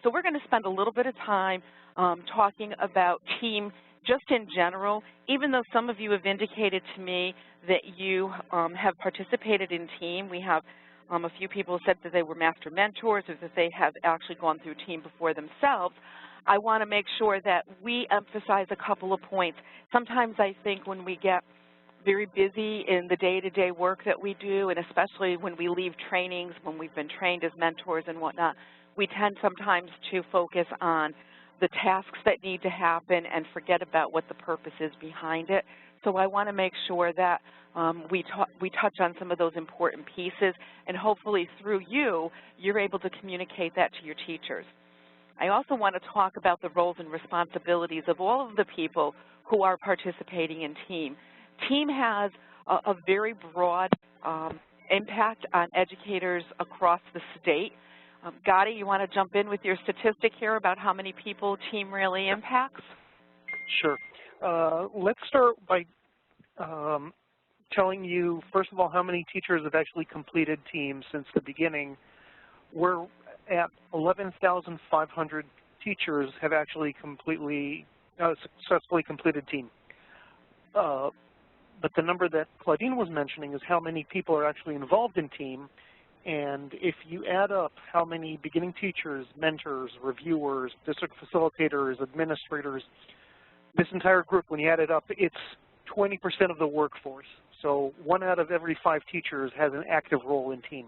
So we're going to spend a little bit of time talking about team just in general, even though some of you have indicated to me that you have participated in team. We have a few people said that they were master mentors or that they have actually gone through team before themselves. I want to make sure that we emphasize a couple of points. Sometimes I think when we get very busy in the day-to-day work that we do, and especially when we leave trainings, when we've been trained as mentors and whatnot, we tend sometimes to focus on the tasks that need to happen and forget about what the purpose is behind it. So I want to make sure that we touch on some of those important pieces, and hopefully through you, you're able to communicate that to your teachers. I also want to talk about the roles and responsibilities of all of the people who are participating in team. Team has a very broad impact on educators across the state. Gotti, you want to jump in with your statistic here about how many people team really impacts? Sure. Let's start by telling you, first of all, how many teachers have actually completed team since the beginning. We're at 11,500 teachers have actually successfully completed team. But the number that Claudine was mentioning is how many people are actually involved in team. And if you add up how many beginning teachers, mentors, reviewers, district facilitators, administrators, this entire group, when you add it up, it's 20% of the workforce. So 1 out of every 5 teachers has an active role in team.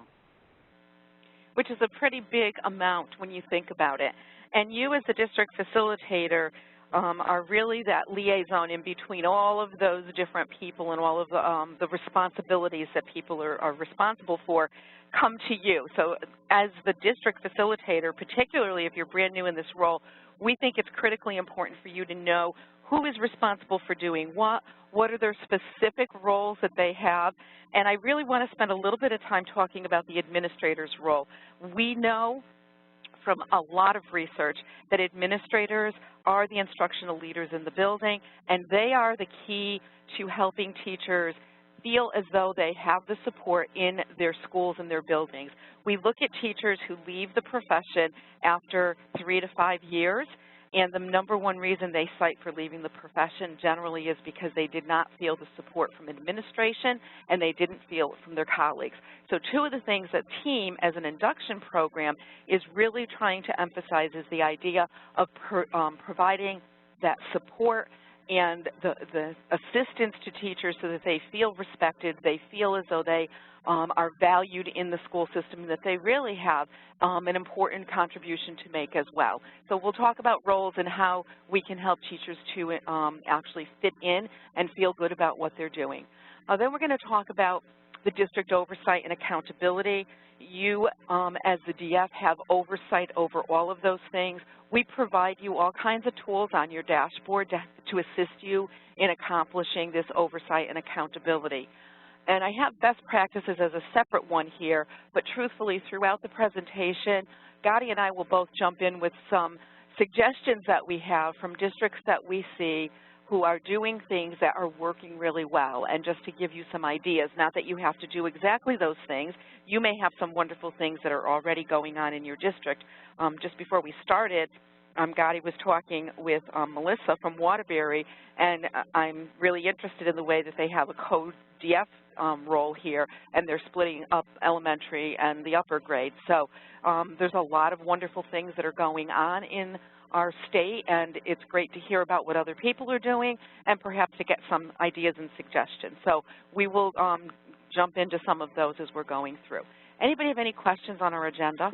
Which is a pretty big amount when you think about it. And you as the district facilitator are really that liaison in between all of those different people, and all of the responsibilities that people are responsible for come to you. So as the district facilitator, particularly if you're brand new in this role, we think it's critically important for you to know who is responsible for doing what are their specific roles that they have, and I really want to spend a little bit of time talking about the administrator's role. We know from a lot of research that administrators are the instructional leaders in the building, and they are the key to helping teachers feel as though they have the support in their schools and their buildings. We look at teachers who leave the profession after 3 to 5 years, and the #1 reason they cite for leaving the profession generally is because they did not feel the support from administration and they didn't feel it from their colleagues. So 2 of the things that team as an induction program is really trying to emphasize is the idea of providing that support and the assistance to teachers so that they feel respected, they feel as though they are valued in the school system, and that they really have an important contribution to make as well. So we'll talk about roles and how we can help teachers to actually fit in and feel good about what they're doing. Then we're going to talk about the district oversight and accountability. You, as the DF, have oversight over all of those things. We provide you all kinds of tools on your dashboard to assist you in accomplishing this oversight and accountability. And I have best practices as a separate one here, but truthfully, throughout the presentation, Gotti and I will both jump in with some suggestions that we have from districts that we see who are doing things that are working really well, and just to give you some ideas. Not that you have to do exactly those things. You may have some wonderful things that are already going on in your district. Just before we started, Gotti was talking with Melissa from Waterbury, and I'm really interested in the way that they have a co-DF role here, and they're splitting up elementary and the upper grade. So there's a lot of wonderful things that are going on in our state, and it's great to hear about what other people are doing and perhaps to get some ideas and suggestions. So we will jump into some of those as we're going through. Anybody have any questions on our agenda?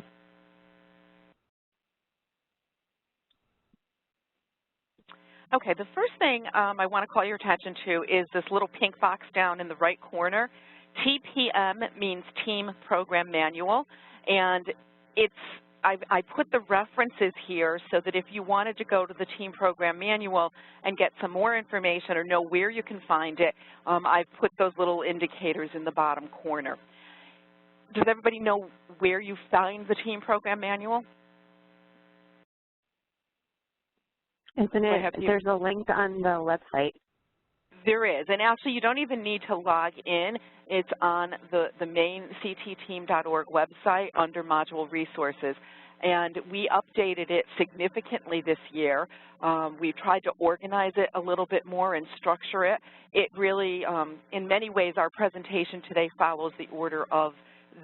Okay, the first thing I want to call your attention to is this little pink box down in the right corner. TPM means Team Program Manual, and I put the references here so that if you wanted to go to the Team Program Manual and get some more information or know where you can find it, I've put those little indicators in the bottom corner. Does everybody know where you find the Team Program Manual? Isn't it, there's a link on the website. There is, and actually you don't even need to log in. It's on the main ctteam.org website under module resources. and we updated it significantly this year. We tried to organize it a little bit more and structure it. It really, in many ways, our presentation today follows the order of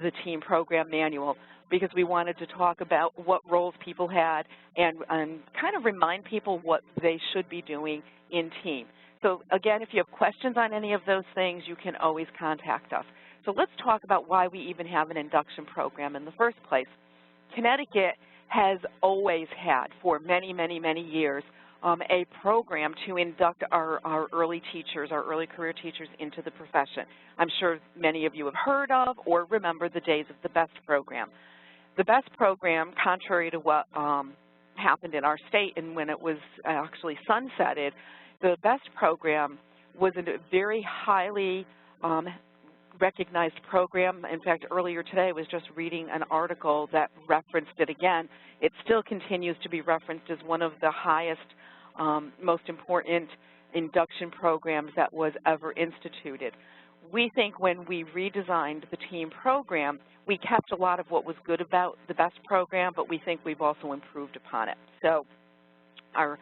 the team program manual, because we wanted to talk about what roles people had and kind of remind people what they should be doing in team. So again, if you have questions on any of those things, you can always contact us. So let's talk about why we even have an induction program in the first place. Connecticut has always had, for many, many, many years, a program to induct our early teachers, our early career teachers into the profession. I'm sure many of you have heard of or remember the days of the BEST program. The BEST program, contrary to what happened in our state and when it was actually sunsetted, the BEST program was a very highly recognized program. In fact, earlier today I was just reading an article that referenced it again. It still continues to be referenced as one of the highest, most important induction programs that was ever instituted. We think when we redesigned the team program, we kept a lot of what was good about the BEST program, but we think we've also improved upon it. So our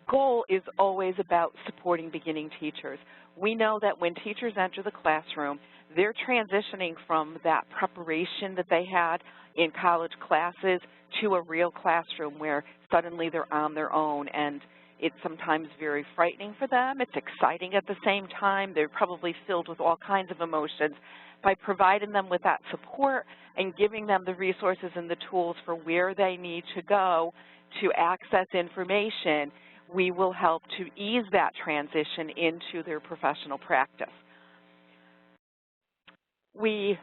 goal is always about supporting beginning teachers. We know that when teachers enter the classroom, they're transitioning from that preparation that they had in college classes to a real classroom where suddenly they're on their own, and it's sometimes very frightening for them. It's exciting at the same time. They're probably filled with all kinds of emotions. By providing them with that support and giving them the resources and the tools for where they need to go to access information, we will help to ease that transition into their professional practice. We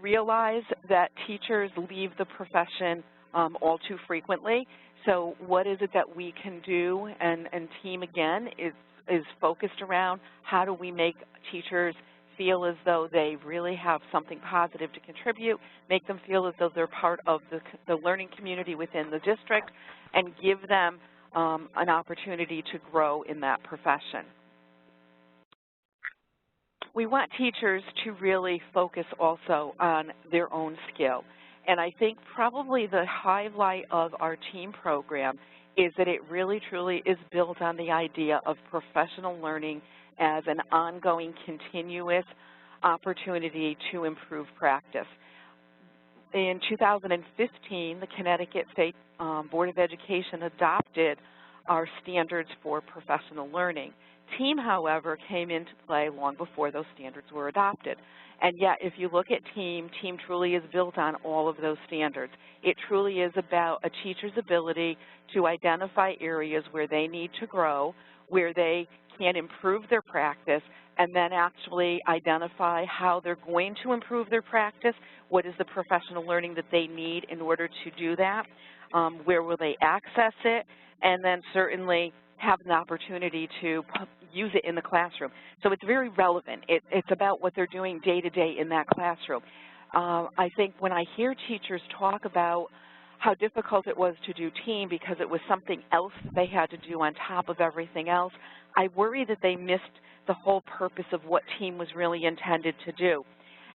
realize that teachers leave the profession all too frequently. So what is it that we can do? And team, again, is focused around how do we make teachers feel as though they really have something positive to contribute, make them feel as though they're part of the learning community within the district, and give them an opportunity to grow in that profession. We want teachers to really focus also on their own skill. And I think probably the highlight of our team program is that it really truly is built on the idea of professional learning as an ongoing, continuous opportunity to improve practice. In 2015, the Connecticut State Board of Education adopted our standards for professional learning. Team, however, came into play long before those standards were adopted. And yet, if you look at team truly is built on all of those standards. It truly is about a teacher's ability to identify areas where they need to grow, where they can improve their practice, and then actually identify how they're going to improve their practice, what is the professional learning that they need in order to do that, where will they access it, and then certainly have an opportunity to use it in the classroom. So it's very relevant. It's about what they're doing day to day in that classroom. I think when I hear teachers talk about how difficult it was to do team because it was something else they had to do on top of everything else, I worry that they missed the whole purpose of what team was really intended to do.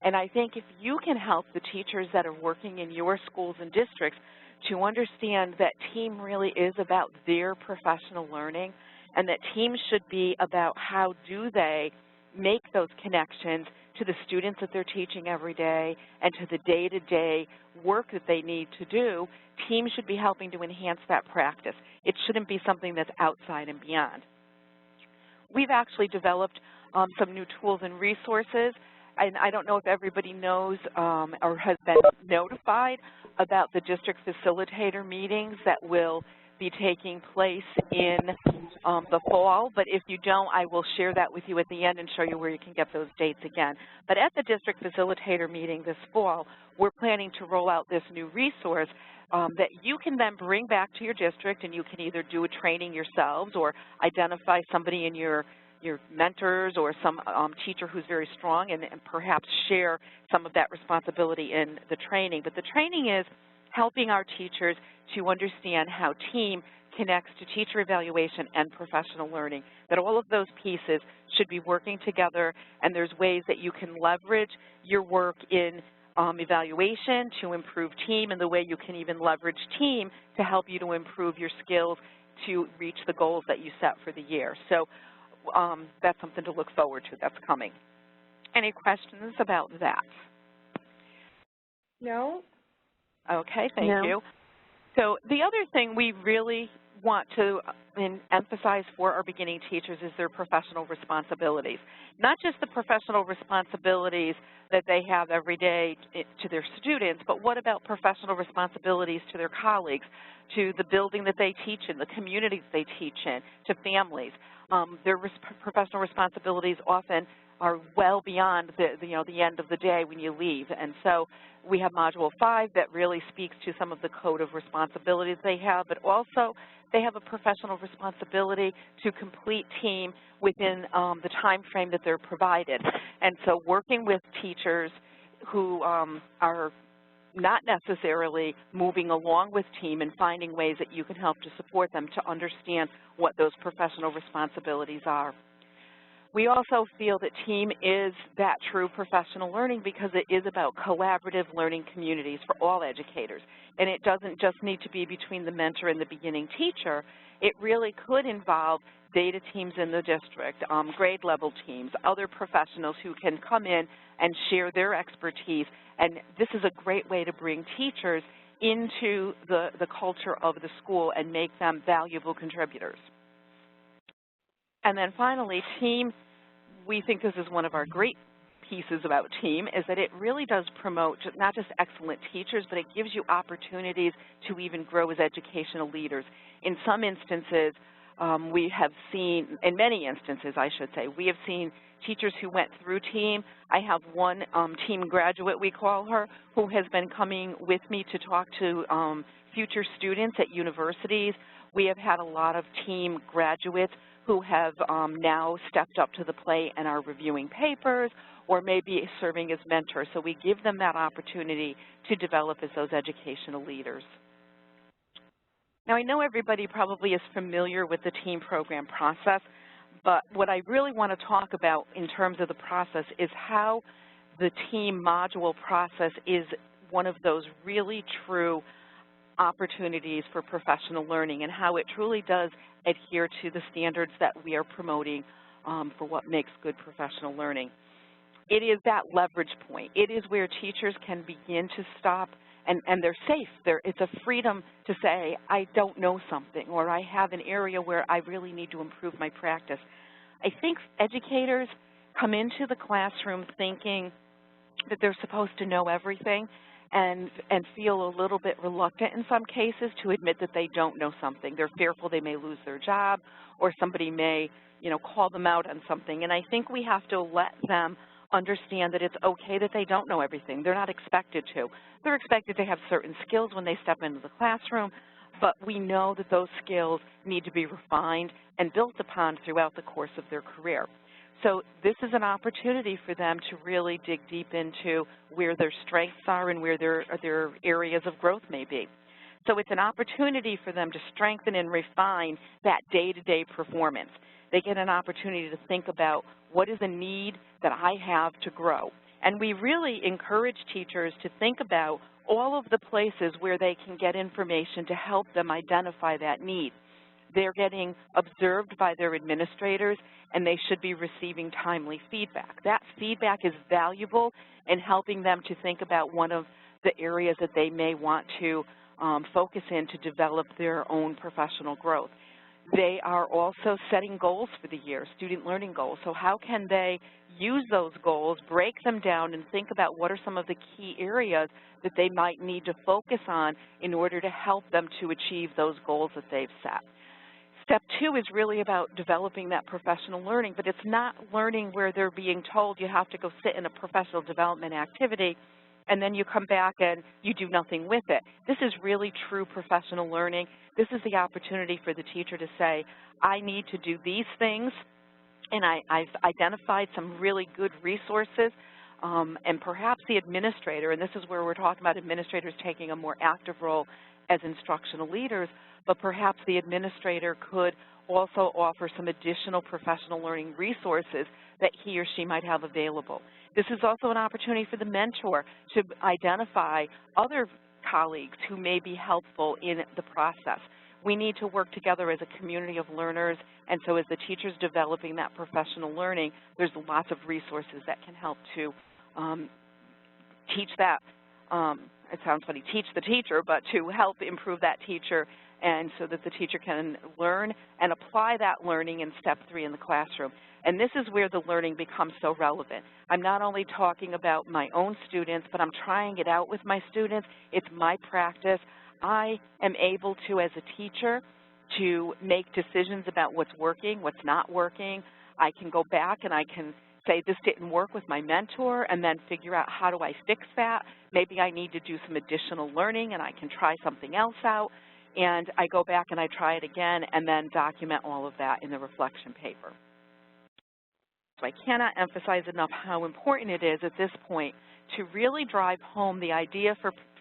And I think if you can help the teachers that are working in your schools and districts to understand that team really is about their professional learning, and that team should be about how do they make those connections to the students that they're teaching every day and to the day-to-day work that they need to do, team should be helping to enhance that practice. It shouldn't be something that's outside and beyond. We've actually developed some new tools and resources, and I don't know if everybody knows or has been notified about the district facilitator meetings that will be taking place in the fall, but if you don't, I will share that with you at the end and show you where you can get those dates again. But at the district facilitator meeting this fall, we're planning to roll out this new resource that you can then bring back to your district, and you can either do a training yourselves or identify somebody in your mentors or some teacher who's very strong and perhaps share some of that responsibility in the training. But the training is helping our teachers to understand how team connects to teacher evaluation and professional learning, that all of those pieces should be working together, and there's ways that you can leverage your work in evaluation, to improve team, and the way you can even leverage team to help you to improve your skills to reach the goals that you set for the year. So that's something to look forward to that's coming. Any questions about that? No. Okay, thank you. So the other thing we really want to emphasize for our beginning teachers is their professional responsibilities. Not just the professional responsibilities that they have every day to their students, but what about professional responsibilities to their colleagues, to the building that they teach in, the communities they teach in, to families. Their professional responsibilities often are well beyond the end of the day when you leave. And so we have Module 5 that really speaks to some of the code of responsibilities they have, but also they have a professional responsibility to complete team within the time frame that they're provided. And so working with teachers who are not necessarily moving along with team and finding ways that you can help to support them to understand what those professional responsibilities are. We also feel that team is that true professional learning because it is about collaborative learning communities for all educators. And it doesn't just need to be between the mentor and the beginning teacher. It really could involve data teams in the district, grade level teams, other professionals who can come in and share their expertise. And this is a great way to bring teachers into the culture of the school and make them valuable contributors. And then finally, team, we think this is one of our great pieces about team, is that it really does promote not just excellent teachers, but it gives you opportunities to even grow as educational leaders. In some instances, we have seen, in many instances, I should say, we have seen teachers who went through team. I have one team graduate, we call her, who has been coming with me to talk to future students at universities. We have had a lot of team graduates who have now stepped up to the plate and are reviewing papers or maybe serving as mentors. So we give them that opportunity to develop as those educational leaders. Now, I know everybody probably is familiar with the team program process, but what I really want to talk about in terms of the process is how the team module process is one of those really true opportunities for professional learning and how it truly does adhere to the standards that we are promoting for what makes good professional learning. It is that leverage point. It is where teachers can begin to stop and they're safe. It's a freedom to say, I don't know something, or I have an area where I really need to improve my practice. I think educators come into the classroom thinking that they're supposed to know everything and feel a little bit reluctant in some cases to admit that they don't know something. They're fearful they may lose their job or somebody may, call them out on something. And I think we have to let them understand that it's okay that they don't know everything. They're not expected to. They're expected to have certain skills when they step into the classroom, but we know that those skills need to be refined and built upon throughout the course of their career. So this is an opportunity for them to really dig deep into where their strengths are and where their areas of growth may be. So it's an opportunity for them to strengthen and refine that day-to-day performance. They get an opportunity to think about what is a need that I have to grow. And we really encourage teachers to think about all of the places where they can get information to help them identify that need. They're getting observed by their administrators, and they should be receiving timely feedback. That feedback is valuable in helping them to think about one of the areas that they may want to focus in to develop their own professional growth. They are also setting goals for the year, student learning goals. So how can they use those goals, break them down, and think about what are some of the key areas that they might need to focus on in order to help them to achieve those goals that they've set. Step 2 is really about developing that professional learning, but it's not learning where they're being told you have to go sit in a professional development activity and then you come back and you do nothing with it. This is really true professional learning. This is the opportunity for the teacher to say, I need to do these things, and I've identified some really good resources, and perhaps the administrator, and this is where we're talking about administrators taking a more active role as instructional leaders, but perhaps the administrator could also offer some additional professional learning resources that he or she might have available. This is also an opportunity for the mentor to identify other colleagues who may be helpful in the process. We need to work together as a community of learners, and so as the teacher's developing that professional learning, there's lots of resources that can help to teach that, it sounds funny, teach the teacher, but to help improve that teacher and so that the teacher can learn and apply that learning in step 3 in the classroom. And this is where the learning becomes so relevant. I'm not only talking about my own students, but I'm trying it out with my students. It's my practice. I am able to, as a teacher, to make decisions about what's working, what's not working. I can go back and I can say this didn't work with my mentor and then figure out how do I fix that. Maybe I need to do some additional learning and I can try something else out. And I go back and I try it again and then document all of that in the reflection paper. So I cannot emphasize enough how important it is at this point to really drive home the idea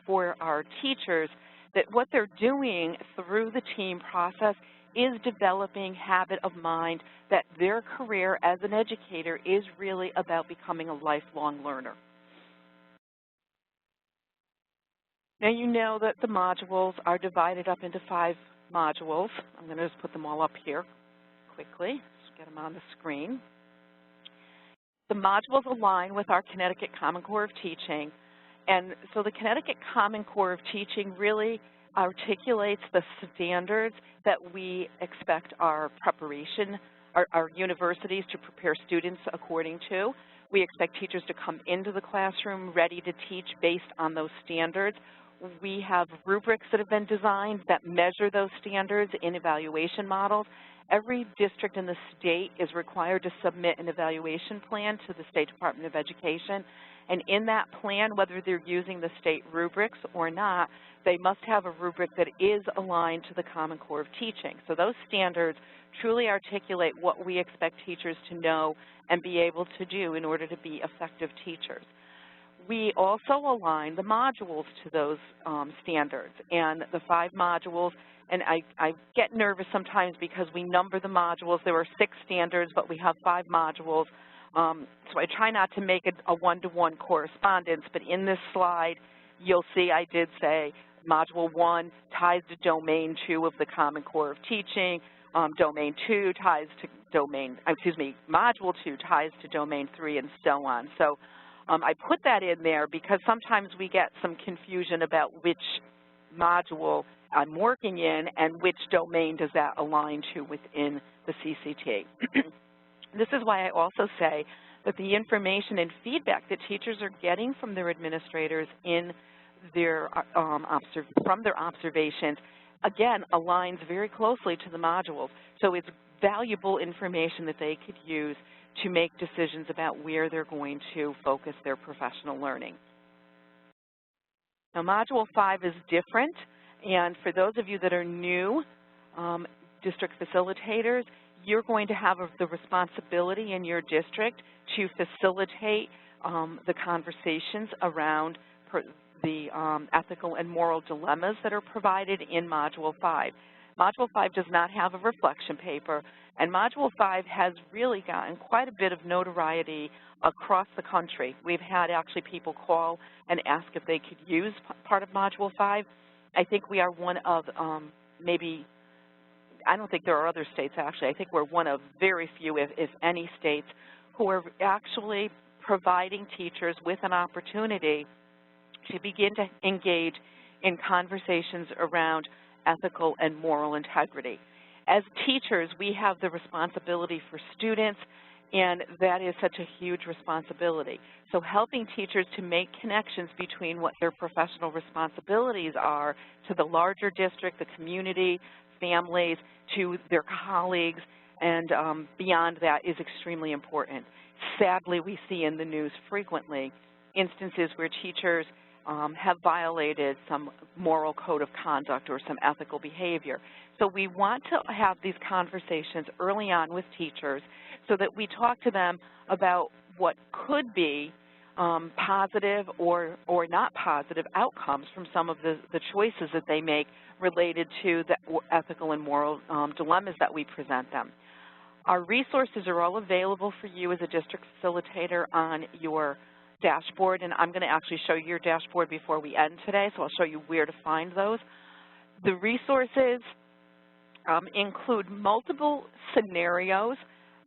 for our teachers that what they're doing through the team process is developing habit of mind, that their career as an educator is really about becoming a lifelong learner. Now you know that the modules are divided up into 5 modules. I'm going to just put them all up here quickly, just get them on the screen. The modules align with our Connecticut Common Core of Teaching, and so the Connecticut Common Core of Teaching really articulates the standards that we expect our preparation, our universities to prepare students according to. We expect teachers to come into the classroom ready to teach based on those standards. We have rubrics that have been designed that measure those standards in evaluation models. Every district in the state is required to submit an evaluation plan to the State Department of Education. And in that plan, whether they're using the state rubrics or not, they must have a rubric that is aligned to the Common Core of Teaching. So those standards truly articulate what we expect teachers to know and be able to do in order to be effective teachers. We also align the modules to those standards, and the 5 modules, and I get nervous sometimes because we number the modules. There are 6 standards, but we have 5 modules. So I try not to make it a one-to-one correspondence, but in this slide, you'll see I did say Module 1 ties to Domain 2 of the Common Core of Teaching. Domain 2 ties to Module 2 ties to Domain 3, and so on. So I put that in there because sometimes we get some confusion about which module I'm working in and which domain does that align to within the CCT. This is why I also say that the information and feedback that teachers are getting from their administrators in their from their observations, again, aligns very closely to the modules. So it's valuable information that they could use to make decisions about where they're going to focus their professional learning. Now, Module 5 is different, and for those of you that are new district facilitators, you're going to have the responsibility in your district to facilitate the conversations around the ethical and moral dilemmas that are provided in Module 5. Module 5 does not have a reflection paper, and Module 5 has really gotten quite a bit of notoriety across the country. We've had actually people call and ask if they could use part of Module 5. I think we are one of I don't think there are other states actually. I think we're one of very few, if any, states who are actually providing teachers with an opportunity to begin to engage in conversations around ethical and moral integrity. As teachers, we have the responsibility for students, and that is such a huge responsibility. So helping teachers to make connections between what their professional responsibilities are to the larger district, the community, families, to their colleagues, and beyond that is extremely important. Sadly, we see in the news frequently instances where teachers have violated some moral code of conduct or some ethical behavior. So we want to have these conversations early on with teachers so that we talk to them about what could be positive or not positive outcomes from some of the choices that they make related to the ethical and moral dilemmas that we present them. Our resources are all available for you as a district facilitator on your dashboard, and I'm going to actually show you your dashboard before we end today, so I'll show you where to find those. The resources include multiple scenarios,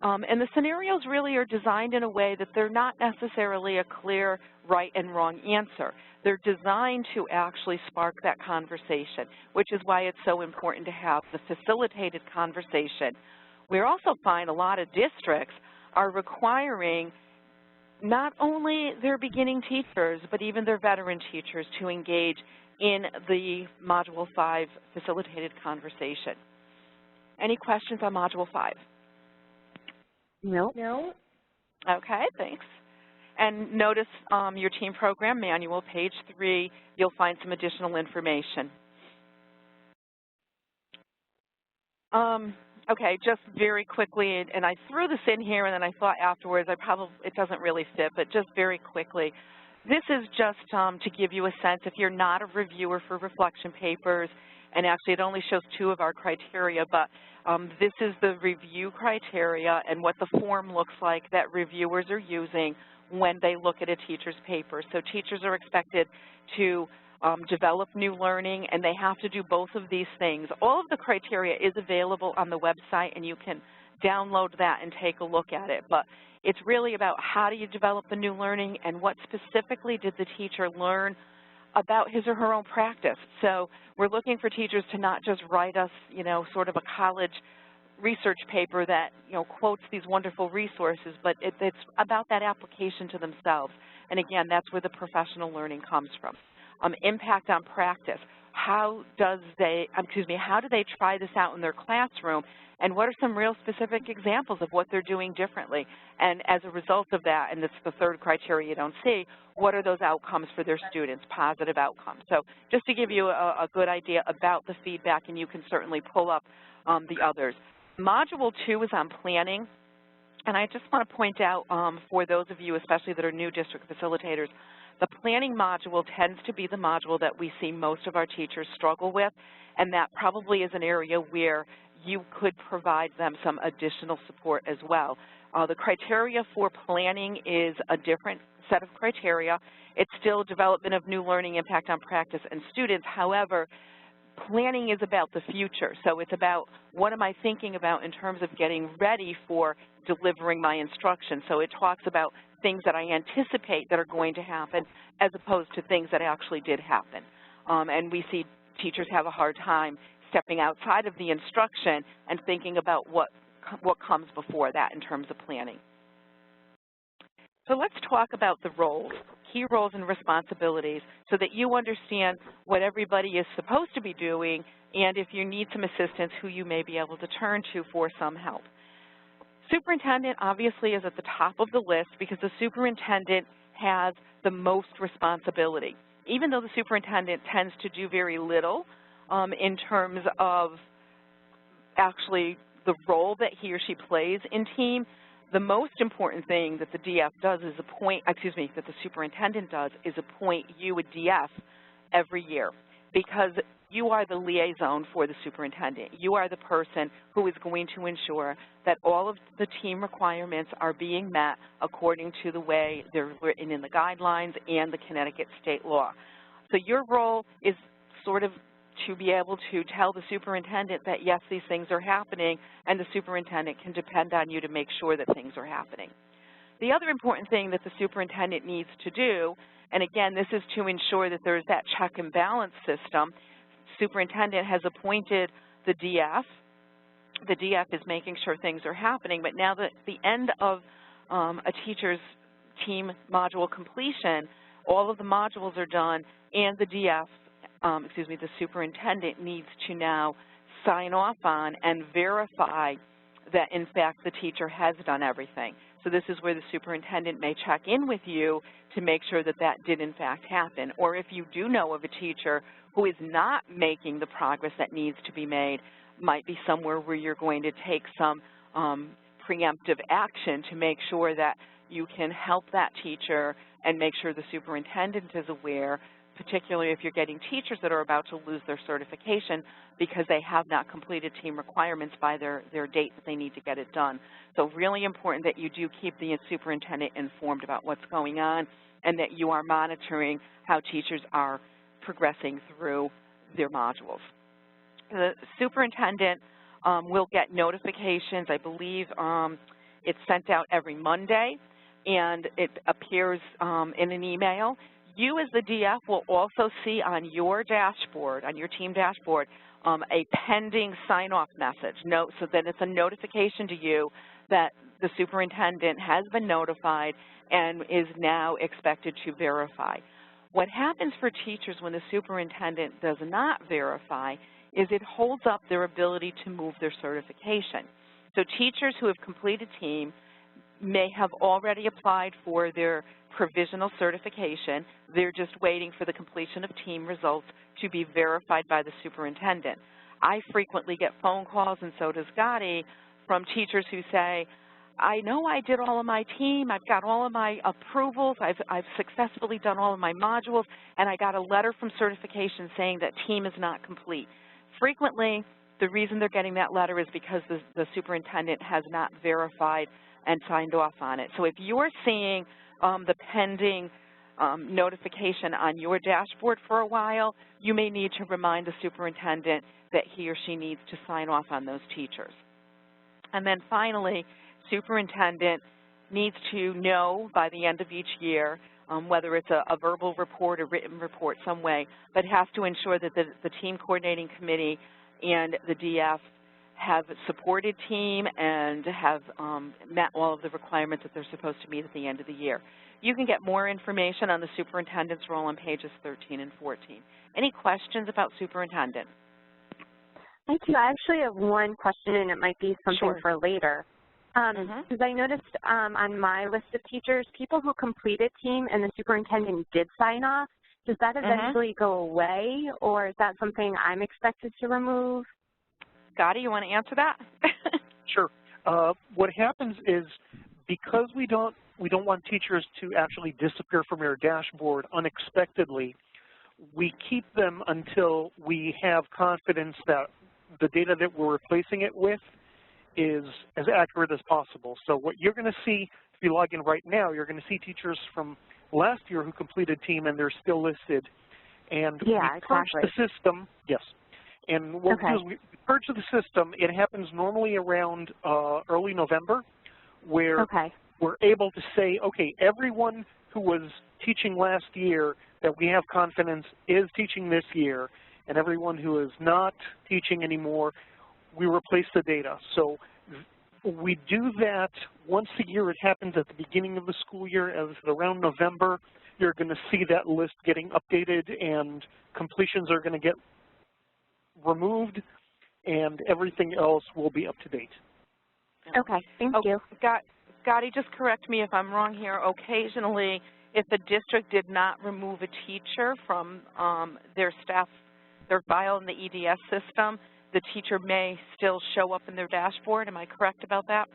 and the scenarios really are designed in a way that they're not necessarily a clear right and wrong answer. They're designed to actually spark that conversation, which is why it's so important to have the facilitated conversation. We also find a lot of districts are requiring not only their beginning teachers, but even their veteran teachers to engage in the Module 5 facilitated conversation. Any questions on Module 5? No. No. Okay, thanks. And notice your team program manual, page 3, you'll find some additional information. Okay, just very quickly, and I threw this in here and then I thought afterwards it doesn't really fit, but just very quickly. This is just to give you a sense, if you're not a reviewer for reflection papers, and actually it only shows 2 of our criteria, but this is the review criteria and what the form looks like that reviewers are using when they look at a teacher's paper. So teachers are expected to develop new learning, and they have to do both of these things. All of the criteria is available on the website, and you can download that and take a look at it. But it's really about how do you develop the new learning and what specifically did the teacher learn about his or her own practice. So we're looking for teachers to not just write us, sort of a college research paper that, quotes these wonderful resources, but it's about that application to themselves. And again, that's where the professional learning comes from. Impact on practice. How do they try this out in their classroom, and what are some real specific examples of what they're doing differently? And as a result of that, and it's the 3rd criteria you don't see, what are those outcomes for their students, positive outcomes? So just to give you a good idea about the feedback, and you can certainly pull up the others. Module 2 is on planning, and I just want to point out for those of you, especially that are new district facilitators, the planning module tends to be the module that we see most of our teachers struggle with, and that probably is an area where you could provide them some additional support as well. The criteria for planning is a different set of criteria. It's still development of new learning, impact on practice and students. However, planning is about the future. So it's about what am I thinking about in terms of getting ready for delivering my instruction. So it talks about things that I anticipate that are going to happen as opposed to things that actually did happen. And we see teachers have a hard time stepping outside of the instruction and thinking about what comes before that in terms of planning. So let's talk about the roles, key roles and responsibilities, so that you understand what everybody is supposed to be doing, and if you need some assistance, who you may be able to turn to for some help. Superintendent obviously is at the top of the list because the superintendent has the most responsibility. Even though the superintendent tends to do very little in terms of actually the role that he or she plays in team, the most important thing that the DF does is that the superintendent does is appoint you a DF every year, because you are the liaison for the superintendent. You are the person who is going to ensure that all of the team requirements are being met according to the way they're written in the guidelines and the Connecticut state law. So your role is sort of to be able to tell the superintendent that, yes, these things are happening, and the superintendent can depend on you to make sure that things are happening. The other important thing that the superintendent needs to do, and again, this is to ensure that there's that check and balance system. Superintendent has appointed the DF. The DF is making sure things are happening, but now that the end of a teacher's team module completion, all of the modules are done, and the DF, the superintendent needs to now sign off on and verify that, in fact, the teacher has done everything. So this is where the superintendent may check in with you to make sure that that did, in fact, happen. Or if you do know of a teacher who is not making the progress that needs to be made, might be somewhere where you're going to take some preemptive action to make sure that you can help that teacher and make sure the superintendent is aware, particularly if you're getting teachers that are about to lose their certification because they have not completed team requirements by their date that they need to get it done. So really important that you do keep the superintendent informed about what's going on and that you are monitoring how teachers are progressing through their modules. The superintendent will get notifications. I believe it's sent out every Monday, and it appears in an email. You as the DF will also see on your dashboard, on your team dashboard, a pending sign-off message. So that it's a notification to you that the superintendent has been notified and is now expected to verify. What happens for teachers when the superintendent does not verify is it holds up their ability to move their certification. So teachers who have completed team may have already applied for their provisional certification. They're just waiting for the completion of team results to be verified by the superintendent. I frequently get phone calls, and so does Gotti, from teachers who say, I know I did all of my team, I've got all of my approvals, I've successfully done all of my modules, and I got a letter from certification saying that team is not complete. Frequently, the reason they're getting that letter is because the superintendent has not verified and signed off on it. So if you're seeing the pending notification on your dashboard for a while, you may need to remind the superintendent that he or she needs to sign off on those teachers. And then finally, superintendent needs to know by the end of each year, whether it's a verbal report or written report some way, but has to ensure that the team coordinating committee and the DF have supported team and have met all of the requirements that they're supposed to meet at the end of the year. You can get more information on the superintendent's role on pages 13 and 14. Any questions about superintendent? Thank you. I actually have one question, and it might be something for later. Because I noticed on my list of teachers, people who completed team and the superintendent did sign off, does that eventually go away, or is that something I'm expected to remove? Gotti, you want to answer that? Sure. What happens is, because we don't want teachers to actually disappear from your dashboard unexpectedly, we keep them until we have confidence that the data that we're replacing it with is as accurate as possible. So what you're going to see, if you log in right now, you're going to see teachers from last year who completed team, and they're still listed. And we purge the system. Yes. And what we do is we purge the system. It happens normally around early November, where we're able to say, okay, everyone who was teaching last year that we have confidence is teaching this year, and everyone who is not teaching anymore, we replace the data. So we do that once a year. It happens at the beginning of the school year. As around November, you're going to see that list getting updated, and completions are going to get removed, and everything else will be up to date. Okay, thank you. Gotti, just correct me if I'm wrong here. Occasionally, if the district did not remove a teacher from their staff, their file in the EDS system, the teacher may still show up in their dashboard. Am I correct about that?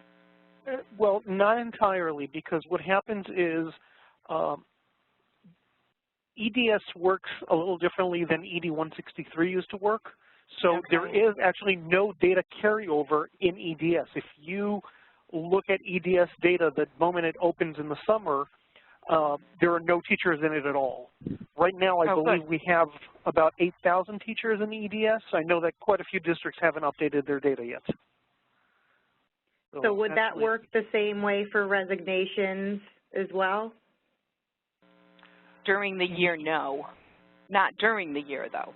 Well, not entirely, because what happens is EDS works a little differently than ED 163 used to work. So there is actually no data carryover in EDS. If you look at EDS data the moment it opens in the summer, there are no teachers in it at all. Right now, I believe we have about 8,000 teachers in EDS. I know that quite a few districts haven't updated their data yet. So would that work the same way for resignations as well? During the year, no. Not during the year, though.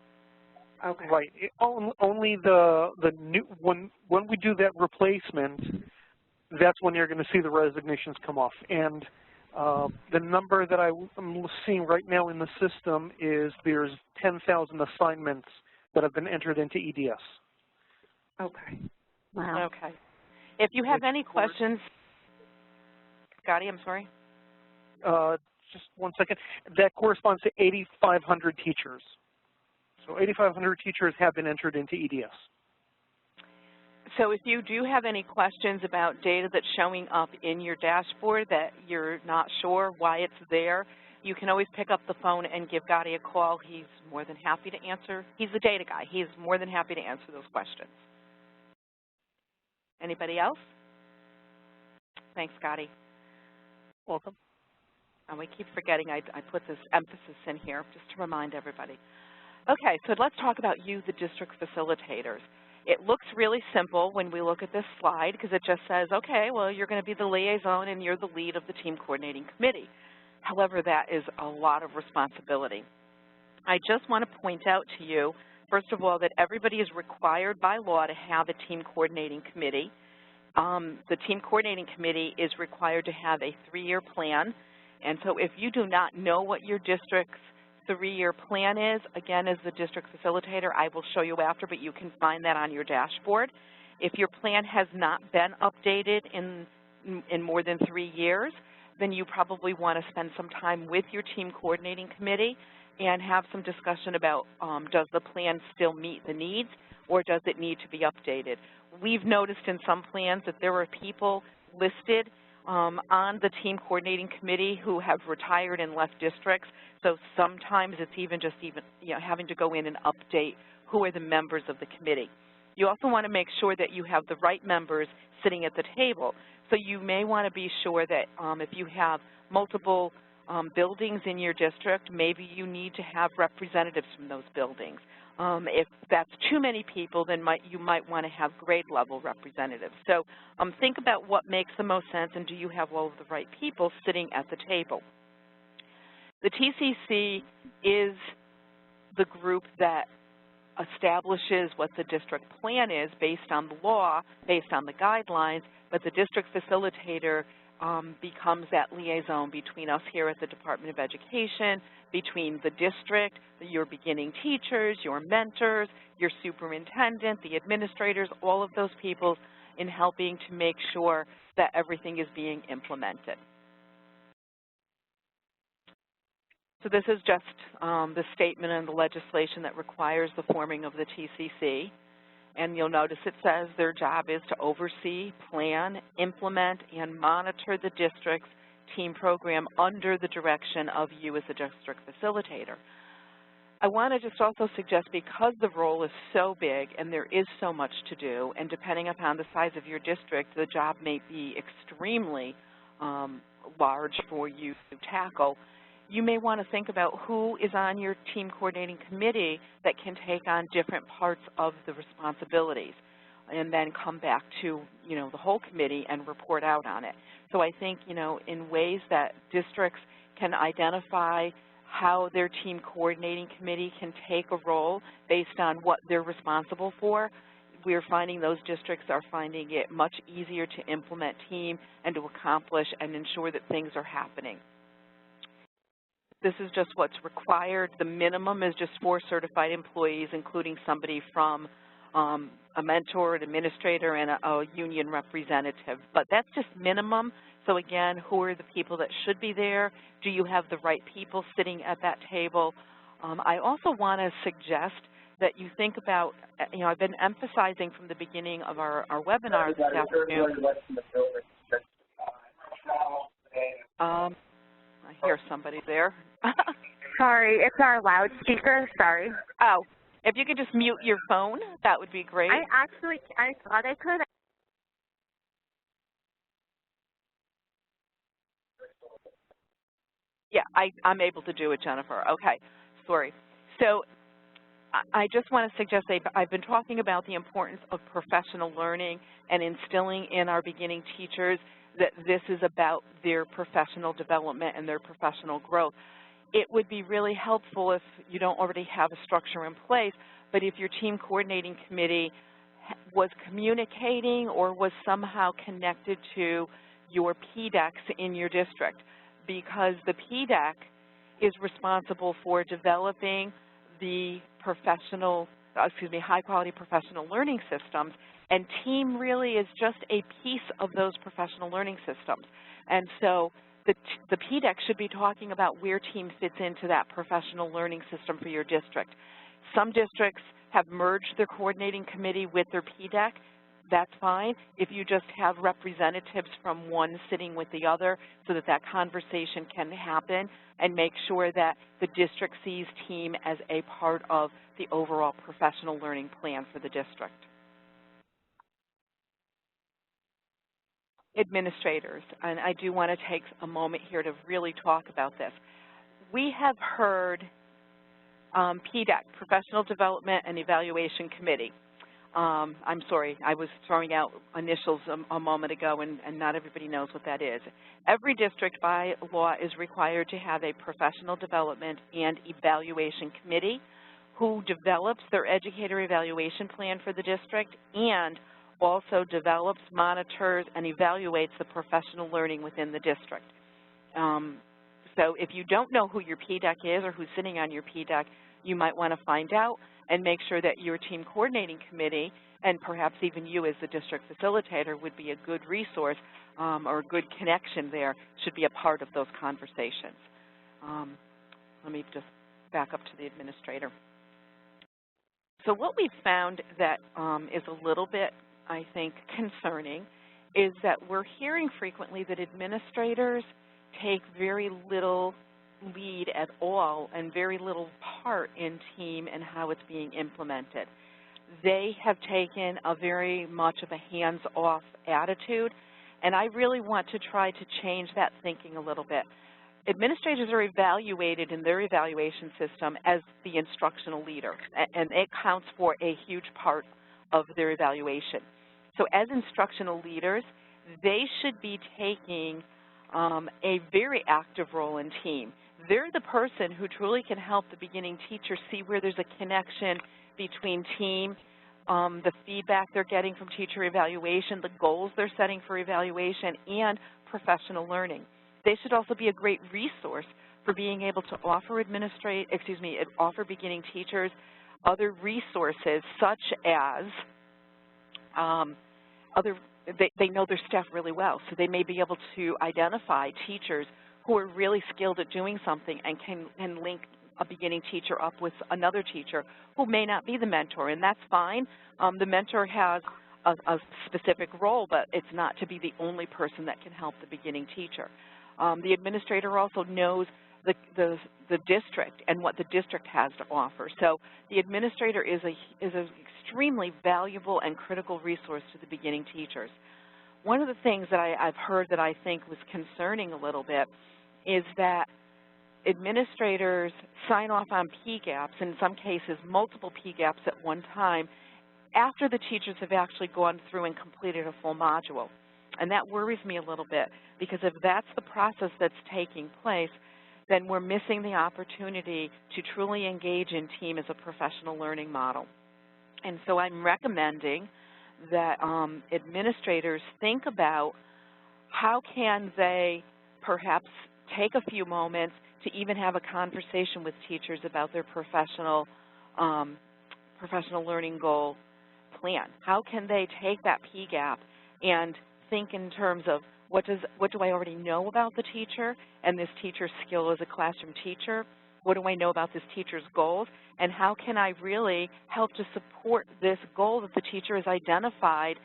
Okay. Right. Only the new when we do that replacement, that's when you're going to see the resignations come off. And the number that I'm seeing right now in the system is there's 10,000 assignments that have been entered into EDS. Okay. Wow. Okay. If you have any questions, Gotti, I'm sorry. Just one second. That corresponds to 8,500 teachers. So 8,500 teachers have been entered into EDS. So if you do have any questions about data that's showing up in your dashboard that you're not sure why it's there, you can always pick up the phone and give Gotti a call. He's more than happy to answer. He's the data guy. He's more than happy to answer those questions. Anybody else? Thanks, Gotti. Welcome. And we keep forgetting I put this emphasis in here just to remind everybody. Okay, so let's talk about you, the district facilitators. It looks really simple when we look at this slide because it just says, okay, well, you're going to be the liaison and you're the lead of the team coordinating committee. However, that is a lot of responsibility. I just want to point out to you, first of all, that everybody is required by law to have a team coordinating committee. The team coordinating committee is required to have a 3-year plan. And so if you do not know what your district's 3-year plan is, again, as the district facilitator, I will show you after, but you can find that on your dashboard. If your plan has not been updated in more than 3 years, then you probably want to spend some time with your team coordinating committee and have some discussion about does the plan still meet the needs or does it need to be updated. We've noticed in some plans that there are people listed on the team coordinating committee who have retired and left districts, so sometimes it's even having to go in and update who are the members of the committee. You also want to make sure that you have the right members sitting at the table. So you may want to be sure that if you have multiple buildings in your district, maybe you need to have representatives from those buildings. If that's too many people, then you might want to have grade level representatives. So think about what makes the most sense and do you have all of the right people sitting at the table. The TCC is the group that establishes what the district plan is based on the law, based on the guidelines, but the district facilitator becomes that liaison between us here at the Department of Education, between the district, your beginning teachers, your mentors, your superintendent, the administrators, all of those people in helping to make sure that everything is being implemented. So this is just the statement and the legislation that requires the forming of the TCC. And you'll notice it says their job is to oversee, plan, implement, and monitor the district's team program under the direction of you as a district facilitator. I want to just also suggest, because the role is so big and there is so much to do, and depending upon the size of your district, the job may be extremely large for you to tackle, you may want to think about who is on your team coordinating committee that can take on different parts of the responsibilities and then come back to, the whole committee and report out on it. So I think, in ways that districts can identify how their team coordinating committee can take a role based on what they're responsible for, we're finding those districts are finding it much easier to implement team and to accomplish and ensure that things are happening. This is just what's required. The minimum is just 4 certified employees, including somebody from a mentor, an administrator, and a union representative. But that's just minimum. So again, who are the people that should be there? Do you have the right people sitting at that table? I also want to suggest that you think about, I've been emphasizing from the beginning of our webinar this afternoon. I hear somebody there. Sorry, it's our loudspeaker, sorry. Oh, if you could just mute your phone, that would be great. I thought I could. Yeah, I'm able to do it, Jennifer. Okay, sorry. So I just want to suggest I've been talking about the importance of professional learning and instilling in our beginning teachers that this is about their professional development and their professional growth. It would be really helpful if you don't already have a structure in place, but if your team coordinating committee was communicating or was somehow connected to your PDECs in your district, because the PDEC is responsible for developing the high-quality professional learning systems, and team really is just a piece of those professional learning systems. And so the PDEC should be talking about where team fits into that professional learning system for your district. Some districts have merged their coordinating committee with their PDEC. that's fine. If you just have representatives from one sitting with the other so that that conversation can happen, and make sure that the district sees team as a part of the overall professional learning plan for the district. Administrators, and I do want to take a moment here to really talk about this. We have heard PDEC, Professional Development and Evaluation Committee. I'm sorry, I was throwing out initials a moment ago, and not everybody knows what that is. Every district by law is required to have a professional development and evaluation committee who develops their educator evaluation plan for the district and also develops, monitors, and evaluates the professional learning within the district. So if you don't know who your PDEC is or who's sitting on your PDEC, you might want to find out and make sure that your team coordinating committee, and perhaps even you as the district facilitator, would be a good resource or a good connection there, should be a part of those conversations. Let me just back up to the administrator. So what we've found that is a little bit, I think, concerning is that we're hearing frequently that administrators take very little lead at all and very little part in team and how it's being implemented. They have taken a very much of a hands-off attitude, and I really want to try to change that thinking a little bit. Administrators are evaluated in their evaluation system as the instructional leader, and it counts for a huge part of their evaluation. So as instructional leaders, they should be taking a very active role in team. They're the person who truly can help the beginning teacher see where there's a connection between team, the feedback they're getting from teacher evaluation, the goals they're setting for evaluation, and professional learning. They should also be a great resource for being able to offer offer beginning teachers other resources such as they know their staff really well, so they may be able to identify teachers who are really skilled at doing something and can link a beginning teacher up with another teacher who may not be the mentor, and that's fine. The mentor has a specific role, but it's not to be the only person that can help the beginning teacher. The administrator also knows the district and what the district has to offer. So the administrator is an extremely valuable and critical resource to the beginning teachers. One of the things that I've heard that I think was concerning a little bit is that administrators sign off on PGAPs, in some cases multiple PGAPs at one time, after the teachers have actually gone through and completed a full module. And that worries me a little bit, because if that's the process that's taking place, then we're missing the opportunity to truly engage in team as a professional learning model. And so I'm recommending that administrators think about how can they perhaps take a few moments to even have a conversation with teachers about their professional learning goal plan. How can they take that PGAP and think in terms of what do I already know about the teacher and this teacher's skill as a classroom teacher? What do I know about this teacher's goals? And how can I really help to support this goal that the teacher has identified?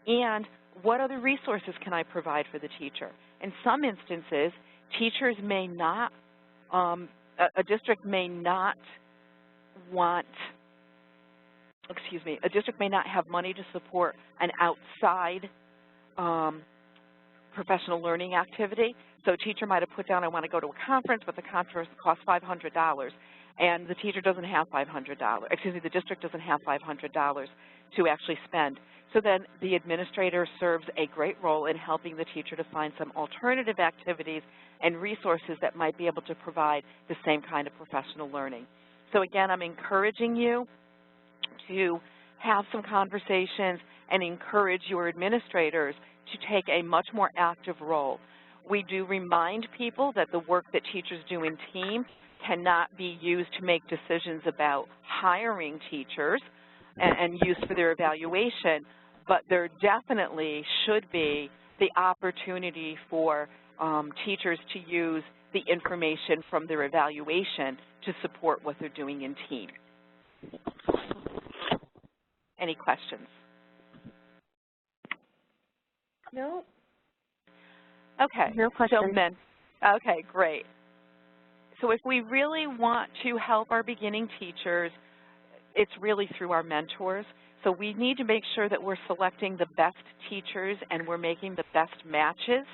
And what other resources can I provide for the teacher? In some instances, teachers may not, a district may not have money to support an outside professional learning activity. So a teacher might have put down, I want to go to a conference, but the conference costs $500, and the teacher doesn't have the district doesn't have $500 to actually spend. So then the administrator serves a great role in helping the teacher to find some alternative activities and resources that might be able to provide the same kind of professional learning. So again, I'm encouraging you to have some conversations and encourage your administrators to take a much more active role. We do remind people that the work that teachers do in team cannot be used to make decisions about hiring teachers and used for their evaluation, but there definitely should be the opportunity for teachers to use the information from their evaluation to support what they're doing in team. Any questions? No. Okay. No questions. Okay, great. So if we really want to help our beginning teachers, it's really through our mentors. So we need to make sure that we're selecting the best teachers and we're making the best matches.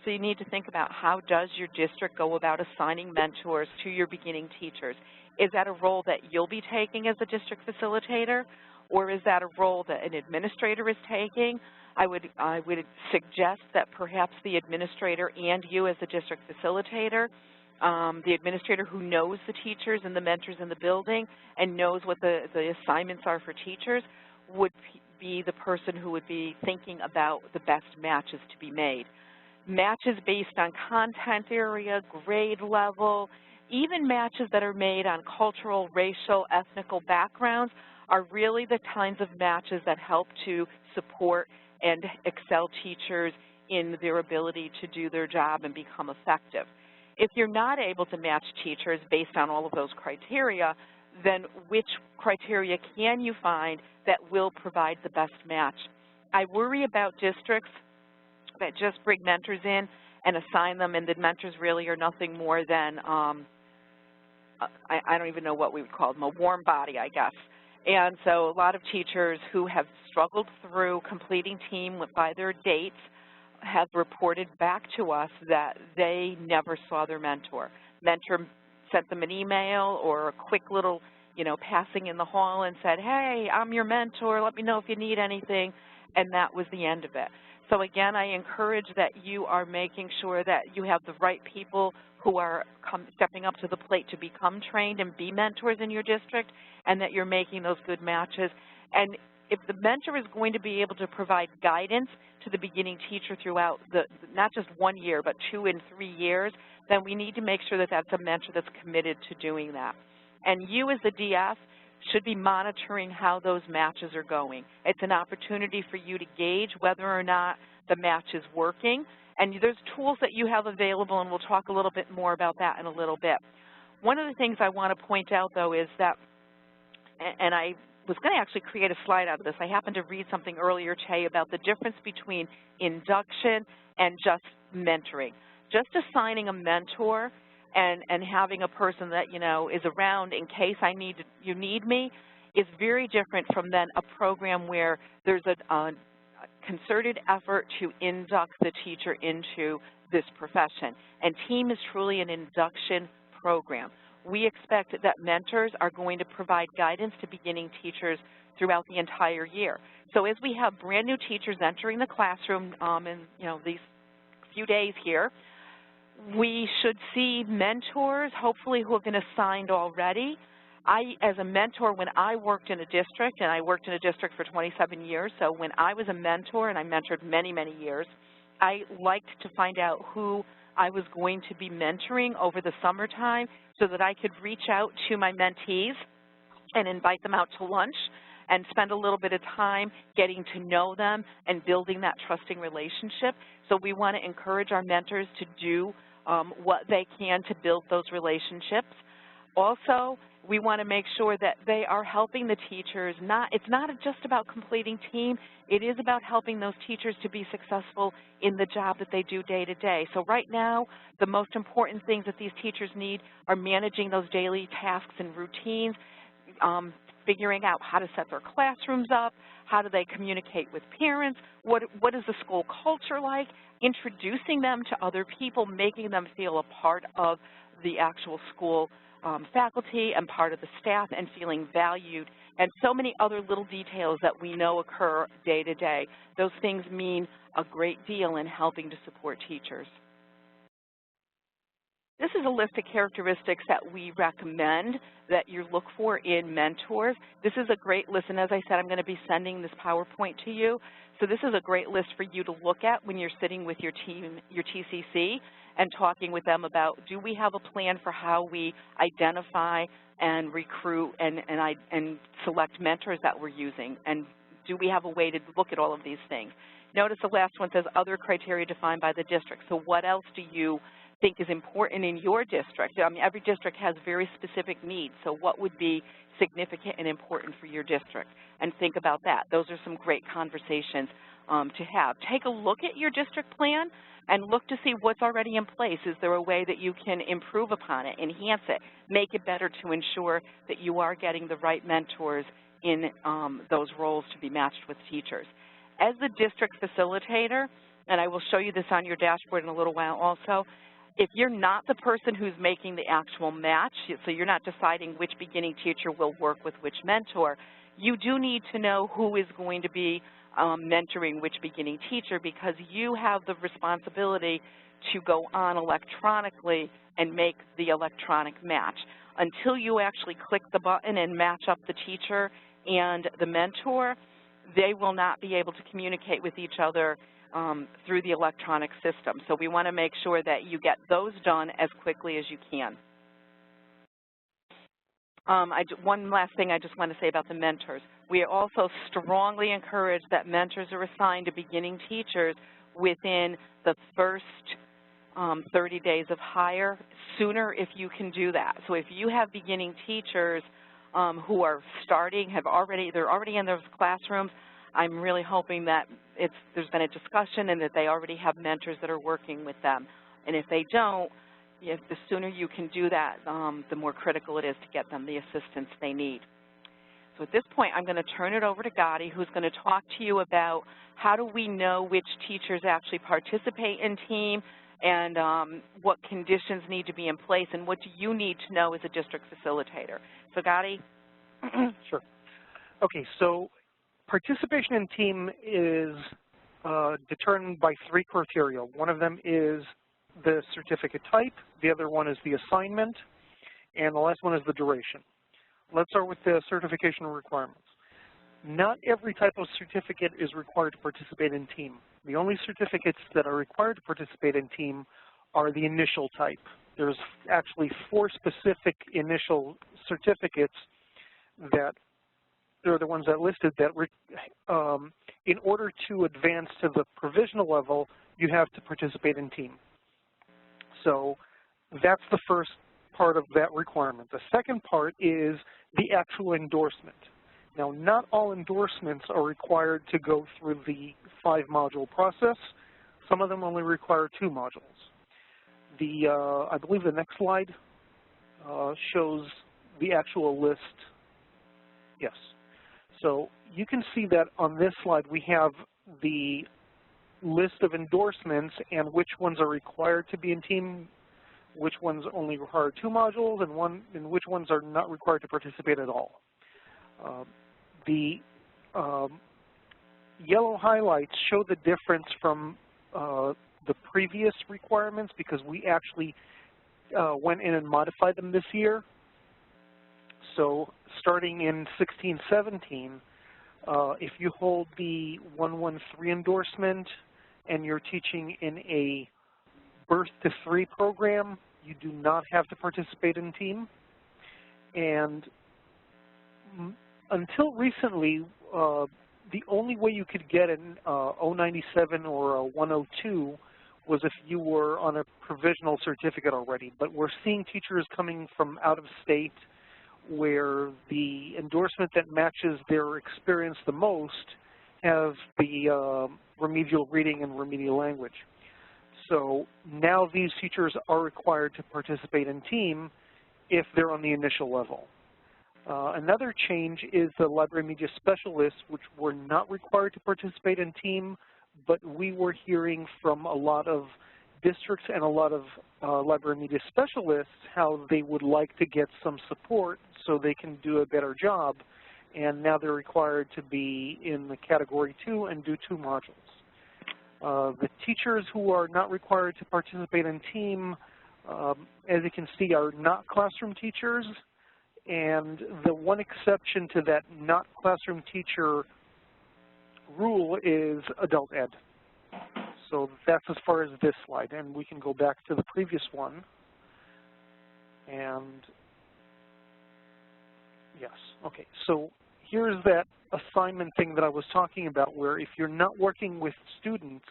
So you need to think about how does your district go about assigning mentors to your beginning teachers. Is that a role that you'll be taking as a district facilitator, or is that a role that an administrator is taking? I would suggest that perhaps the administrator and you as a district facilitator, the administrator who knows the teachers and the mentors in the building and knows what the assignments are for teachers, would be the person who would be thinking about the best matches to be made. Matches based on content area, grade level, even matches that are made on cultural, racial, ethnical backgrounds are really the kinds of matches that help to support and excel teachers in their ability to do their job and become effective. If you're not able to match teachers based on all of those criteria, then which criteria can you find that will provide the best match? I worry about districts that just bring mentors in and assign them, and the mentors really are nothing more than, I don't even know what we would call them, a warm body, I guess. And so a lot of teachers who have struggled through completing team by their dates have reported back to us that they never saw their mentor. Mentor sent them an email or a quick little, passing in the hall and said, hey, I'm your mentor, let me know if you need anything, and that was the end of it. So again, I encourage that you are making sure that you have the right people who are stepping up to the plate to become trained and be mentors in your district, and that you're making those good matches. And if the mentor is going to be able to provide guidance to the beginning teacher throughout not just 1 year, but 2 and 3 years, then we need to make sure that that's a mentor that's committed to doing that. And you as the DF should be monitoring how those matches are going. It's an opportunity for you to gauge whether or not the match is working. And there's tools that you have available, and we'll talk a little bit more about that in a little bit. One of the things I want to point out, though, is that, and I was going to actually create a slide out of this. I happened to read something earlier, Che, about the difference between induction and just mentoring. Just assigning a mentor and having a person that, is around in case you need me is very different from then a program where there's a concerted effort to induct the teacher into this profession. And TEAM is truly an induction program. We expect that mentors are going to provide guidance to beginning teachers throughout the entire year. So as we have brand new teachers entering the classroom in these few days here, we should see mentors, hopefully, who have been assigned already. As a mentor, when I worked in a district, and I worked in a district for 27 years, so when I was a mentor, and I mentored many, many years, I liked to find out who I was going to be mentoring over the summertime so that I could reach out to my mentees and invite them out to lunch and spend a little bit of time getting to know them and building that trusting relationship. So we want to encourage our mentors to do what they can to build those relationships. Also, we want to make sure that they are helping the teachers. It's not just about completing team. It is about helping those teachers to be successful in the job that they do day to day. So right now, the most important things that these teachers need are managing those daily tasks and routines, figuring out how to set their classrooms up, how do they communicate with parents, what is the school culture like, introducing them to other people, making them feel a part of the actual school faculty and part of the staff and feeling valued, and so many other little details that we know occur day to day. Those things mean a great deal in helping to support teachers. This is a list of characteristics that we recommend that you look for in mentors. This is a great list, and as I said, I'm going to be sending this PowerPoint to you. So this is a great list for you to look at when you're sitting with your team, your TCC, and talking with them about, do we have a plan for how we identify and recruit and select mentors that we're using, and do we have a way to look at all of these things? Notice the last one says other criteria defined by the district. So what else do you think is important in your district. I mean, every district has very specific needs, so what would be significant and important for your district? And think about that. Those are some great conversations to have. Take a look at your district plan and look to see what's already in place. Is there a way that you can improve upon it, enhance it, make it better to ensure that you are getting the right mentors in those roles to be matched with teachers? As the district facilitator, and I will show you this on your dashboard in a little while also, if you're not the person who's making the actual match, so you're not deciding which beginning teacher will work with which mentor, you do need to know who is going to be mentoring which beginning teacher, because you have the responsibility to go on electronically and make the electronic match. Until you actually click the button and match up the teacher and the mentor, they will not be able to communicate with each other through the electronic system. So we want to make sure that you get those done as quickly as you can. One last thing I just want to say about the mentors. We also strongly encourage that mentors are assigned to beginning teachers within the first 30 days of hire, sooner if you can do that. So if you have beginning teachers who are starting, they're already in those classrooms, I'm really hoping that there's been a discussion and that they already have mentors that are working with them. And if they don't, the sooner you can do that, the more critical it is to get them the assistance they need. So at this point, I'm going to turn it over to Gadi, who's going to talk to you about how do we know which teachers actually participate in team, and what conditions need to be in place, and what do you need to know as a district facilitator. So Gadi? Sure. Okay, so participation in team is determined by 3 criteria. One of them is the certificate type, the other one is the assignment, and the last one is the duration. Let's start with the certification requirements. Not every type of certificate is required to participate in team. The only certificates that are required to participate in team are the initial type. There's actually 4 specific initial certificates that they're the ones that listed that in order to advance to the provisional level, you have to participate in team. So that's the first part of that requirement. The second part is the actual endorsement. Now, not all endorsements are required to go through the 5-module process. Some of them only require 2 modules. I believe the next slide shows the actual list. Yes. So you can see that on this slide we have the list of endorsements and which ones are required to be in team, which ones only require 2 modules, and which ones are not required to participate at all. The yellow highlights show the difference from the previous requirements, because we actually went in and modified them this year. So starting in 16-17, if you hold the 113 endorsement and you're teaching in a Birth to 3 program, you do not have to participate in team. And until recently, the only way you could get an 097 or a 102 was if you were on a provisional certificate already. But we're seeing teachers coming from out of state where the endorsement that matches their experience the most have the remedial reading and remedial language. So now these teachers are required to participate in team if they're on the initial level. Another change is the library media specialists, which were not required to participate in team, but we were hearing from a lot of districts and a lot of library media specialists how they would like to get some support so they can do a better job, and now they're required to be in the category 2 and do 2 modules. The teachers who are not required to participate in team, as you can see, are not classroom teachers, and the one exception to that not classroom teacher rule is adult ed. So that's as far as this slide, and we can go back to the previous one. And yes, okay, so here's that assignment thing that I was talking about, where if you're not working with students,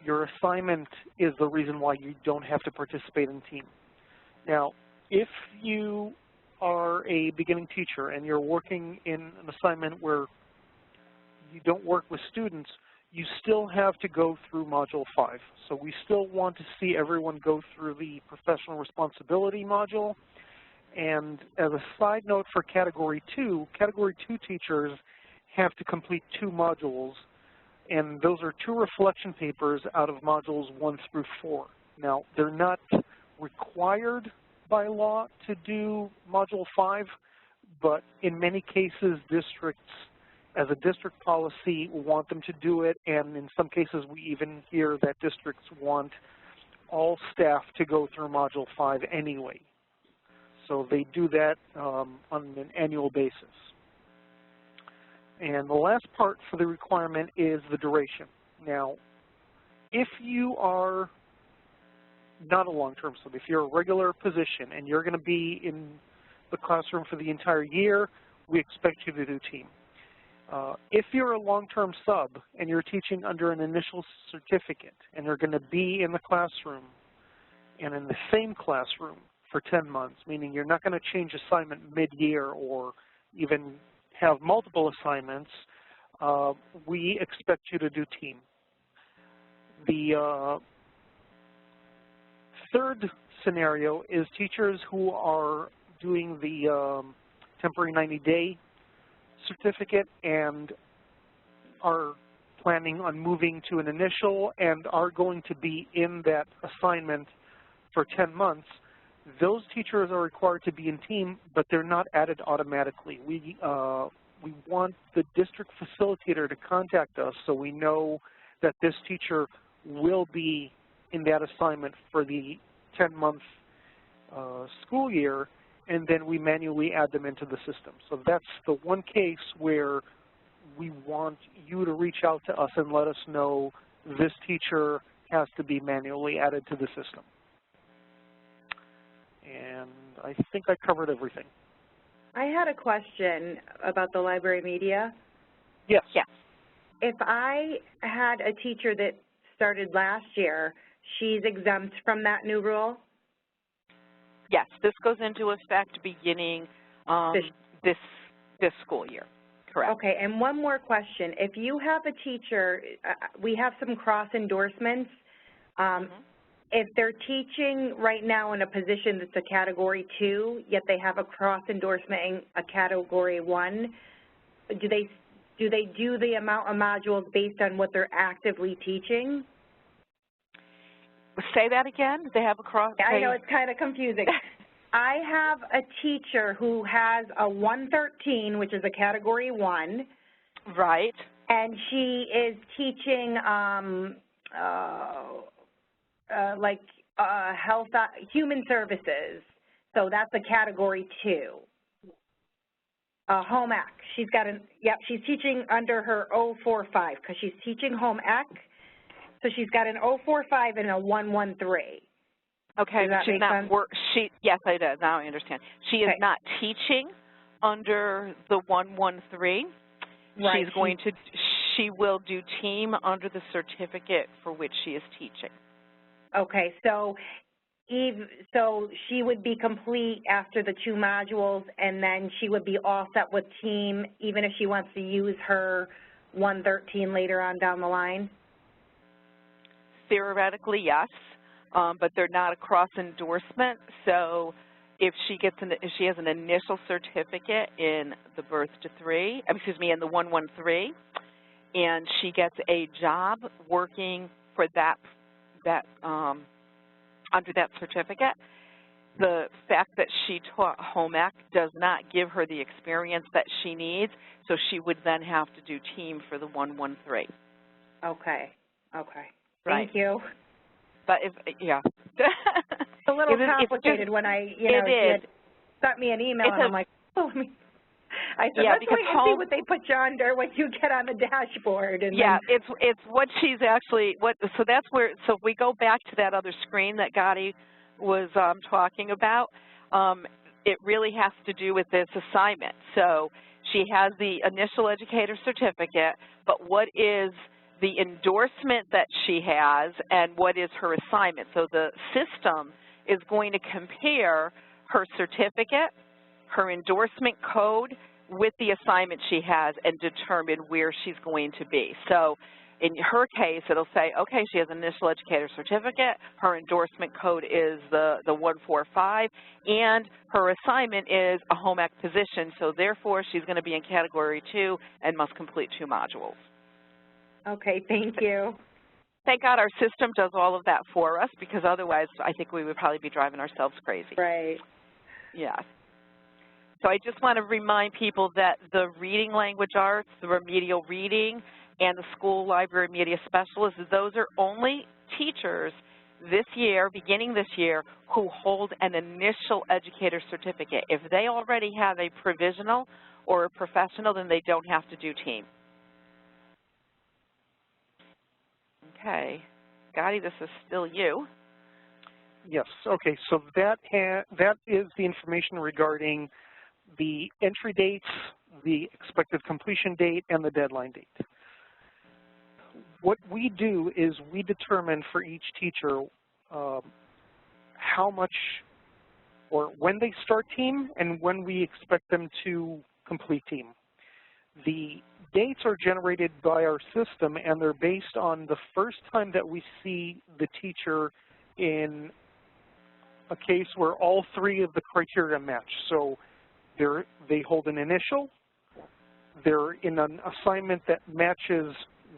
your assignment is the reason why you don't have to participate in team. Now, if you are a beginning teacher and you're working in an assignment where you don't work with students, you still have to go through Module 5. So we still want to see everyone go through the professional responsibility module. And as a side note for Category 2 teachers have to complete 2 modules, and those are 2 reflection papers out of Modules 1 through 4. Now, they're not required by law to do Module 5, but in many cases, districts, as a district policy, want them to do it, and in some cases, we even hear that districts want all staff to go through Module 5 anyway. So they do that on an annual basis. And the last part for the requirement is the duration. Now, if you are not a long-term sub, if you're a regular position and you're going to be in the classroom for the entire year, we expect you to do team. If you're a long-term sub and you're teaching under an initial certificate and you're going to be in the classroom and in the same classroom for 10 months, meaning you're not going to change assignment mid-year or even have multiple assignments, we expect you to do team. The third scenario is teachers who are doing the temporary 90-day certificate and are planning on moving to an initial and are going to be in that assignment for 10 months. Those teachers are required to be in team, but they're not added automatically. We want the district facilitator to contact us so we know that this teacher will be in that assignment for the 10-month school year, and then we manually add them into the system. So that's the one case where we want you to reach out to us and let us know this teacher has to be manually added to the system. And I think I covered everything. I had a question about the library media. Yes. Yes. If I had a teacher that started last year, she's exempt from that new rule? Yes, this goes into effect beginning this school year. Correct. Okay, and one more question. If you have a teacher, we have some cross endorsements. If they're teaching right now in a position that's a Category 2, yet they have a cross endorsement in a Category 1, do they do the amount of modules based on what they're actively teaching? Say that again? They have a cross? I know, it's kind of confusing. I have a teacher who has a 113, which is a Category 1. Right. And she is teaching health, human services. So that's a Category 2. Home ec. She's got she's teaching under her 045 because she's teaching home ec. So she's got an 045 and a 113. Okay, she's not yes, I do. Now I understand. She is not teaching under the 113. Right. She will do team under the certificate for which she is teaching. Okay, so she would be complete after the 2 modules, and then she would be all set with team, even if she wants to use her 113 later on down the line? Theoretically, yes, but they're not a cross endorsement. So if she has an initial certificate in the birth to 3, in the 113, and she gets a job working for that under that certificate, the fact that she taught home ec does not give her the experience that she needs, so she would then have to do team for the 113. Okay. Right. Thank you. But it's a little complicated when she had sent me an email and I'm like, I said, let's wait and see what they put you under when you get on the dashboard. And it's what she's actually, so that's where, so if we go back to that other screen that Gotti was talking about, it really has to do with this assignment. So she has the initial educator certificate, but what is the endorsement that she has, and what is her assignment. So the system is going to compare her certificate, her endorsement code with the assignment she has and determine where she's going to be. So in her case, it'll say, okay, she has an initial educator certificate, her endorsement code is the 145, and her assignment is a home ec position, so therefore she's going to be in Category 2 and must complete 2 modules. Okay, thank you. Thank God our system does all of that for us, because otherwise I think we would probably be driving ourselves crazy. Right. Yeah. So I just want to remind people that the reading language arts, the remedial reading, and the school library media specialists, those are only teachers this year, beginning this year, who hold an initial educator certificate. If they already have a provisional or a professional, then they don't have to do team. Okay. Gotti, this is still you. Yes, okay, so that is the information regarding the entry dates, the expected completion date, and the deadline date. What we do is we determine for each teacher how much or when they start team and when we expect them to complete team. The dates are generated by our system, and they're based on the first time that we see the teacher in a case where all 3 of the criteria match. So they hold an initial, they're in an assignment that matches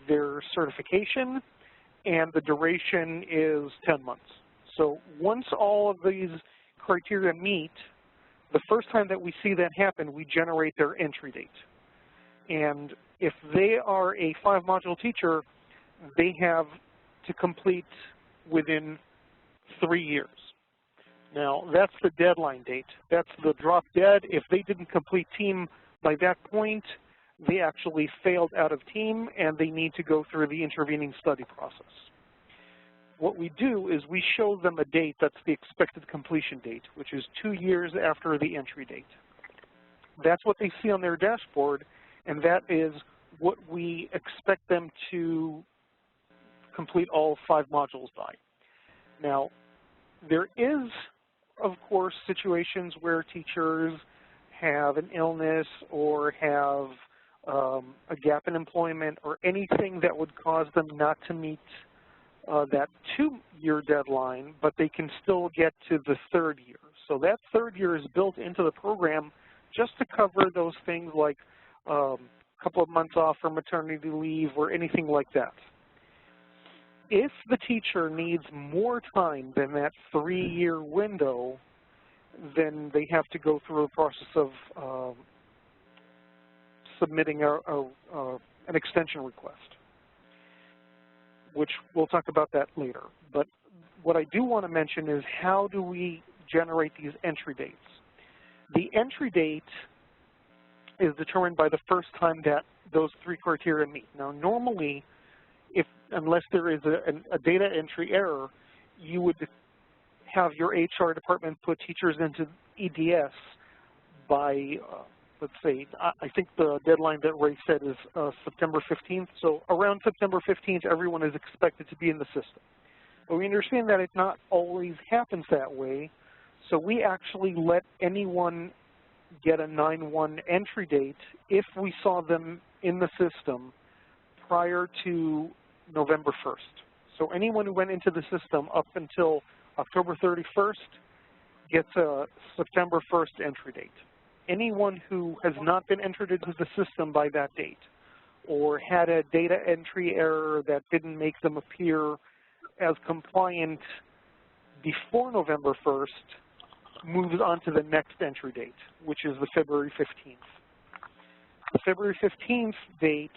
their certification, and the duration is 10 months. So once all of these criteria meet, the first time that we see that happen, we generate their entry date. And if they are a 5-module teacher, they have to complete within 3 years. Now, that's the deadline date. That's the drop dead. If they didn't complete team by that point, they actually failed out of team, and they need to go through the intervening study process. What we do is we show them a date that's the expected completion date, which is 2 years after the entry date. That's what they see on their dashboard, and that is what we expect them to complete all 5 modules by. Now, there is, of course, situations where teachers have an illness or have a gap in employment or anything that would cause them not to meet that 2-year deadline, but they can still get to the 3rd year. So that 3rd year is built into the program just to cover those things like a couple of months off for maternity leave or anything like that. If the teacher needs more time than that 3-year window, then they have to go through a process of submitting an extension request, which we'll talk about that later. But what I do want to mention is how do we generate these entry dates? The entry date is determined by the first time that those 3 criteria meet. Now, normally, unless there is a data entry error, you would have your HR department put teachers into EDS by, let's say, I think the deadline that Ray said is September 15th. So around September 15th, everyone is expected to be in the system. But we understand that it not always happens that way. So we actually let anyone get a 9/1 entry date if we saw them in the system prior to November 1st. So anyone who went into the system up until October 31st gets a September 1st entry date. Anyone who has not been entered into the system by that date or had a data entry error that didn't make them appear as compliant before November 1st moves on to the next entry date, which is the February 15th. The February 15th date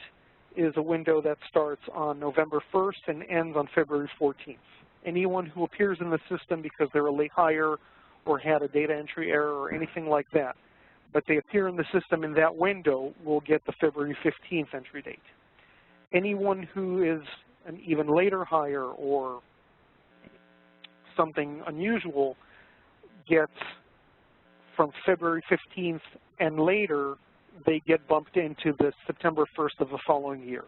is a window that starts on November 1st and ends on February 14th. Anyone who appears in the system because they're a late hire or had a data entry error or anything like that, but they appear in the system in that window will get the February 15th entry date. Anyone who is an even later hire or something unusual gets from February 15th and later, they get bumped into the September 1st of the following year.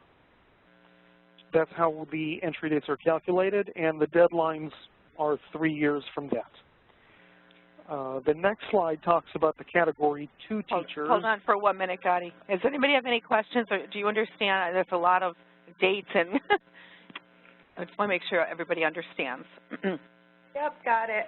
That's how the entry dates are calculated, and the deadlines are 3 years from that. The next slide talks about the Category 2 teachers. Hold on for 1 minute, Gotti. Does anybody have any questions, or do you understand? There's a lot of dates, and I just want to make sure everybody understands. Yep, got it.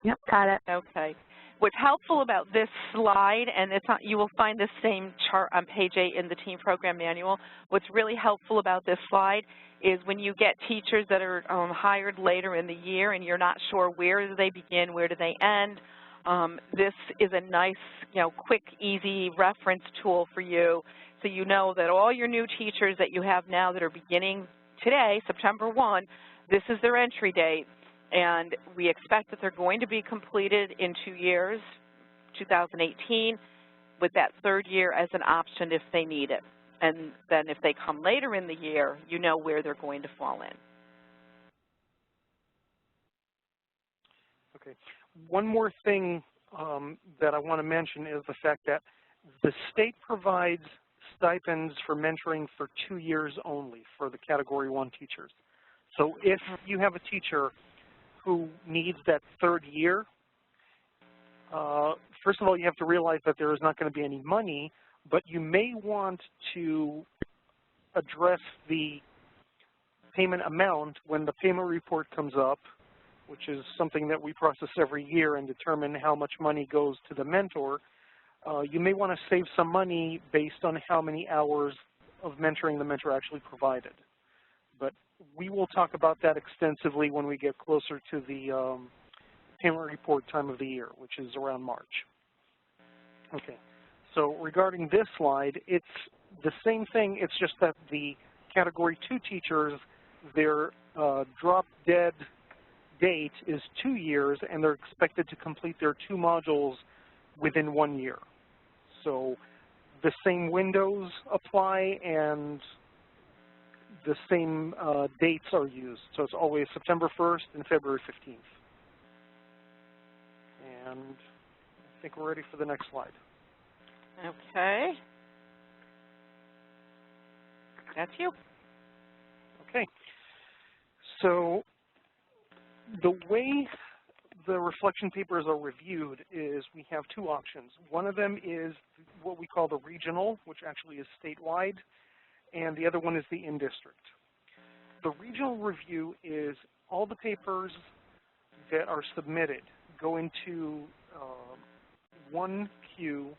Yep, got it. Okay. What's helpful about this slide, and it's not, you will find the same chart on page 8 in the team program manual. What's really helpful about this slide is when you get teachers that are hired later in the year and you're not sure where do they begin, where do they end, this is a nice, quick, easy reference tool for you, so you know that all your new teachers that you have now that are beginning today, September 1, this is their entry date. And we expect that they're going to be completed in 2 years, 2018, with that third year as an option if they need it. And then if they come later in the year, you know where they're going to fall in. Okay. One more thing that I want to mention is the fact that the state provides stipends for mentoring for 2 years only for the Category 1 teachers. So if you have a teacher who needs that third year, first of all, you have to realize that there is not going to be any money, but you may want to address the payment amount when the payment report comes up, which is something that we process every year and determine how much money goes to the mentor. You may want to save some money based on how many hours of mentoring the mentor actually provided. But we will talk about that extensively when we get closer to the payment report time of the year, which is around March. Okay, so regarding this slide, it's the same thing, it's just that the Category 2 teachers, their drop-dead date is 2 years, and they're expected to complete their 2 modules within 1 year. So the same windows apply, and the same dates are used. So it's always September 1st and February 15th. And I think we're ready for the next slide. Okay. That's you. Okay. So the way the reflection papers are reviewed is we have 2 options. One of them is what we call the regional, which actually is statewide, and the other one is the in-district. The regional review is all the papers that are submitted go into one queue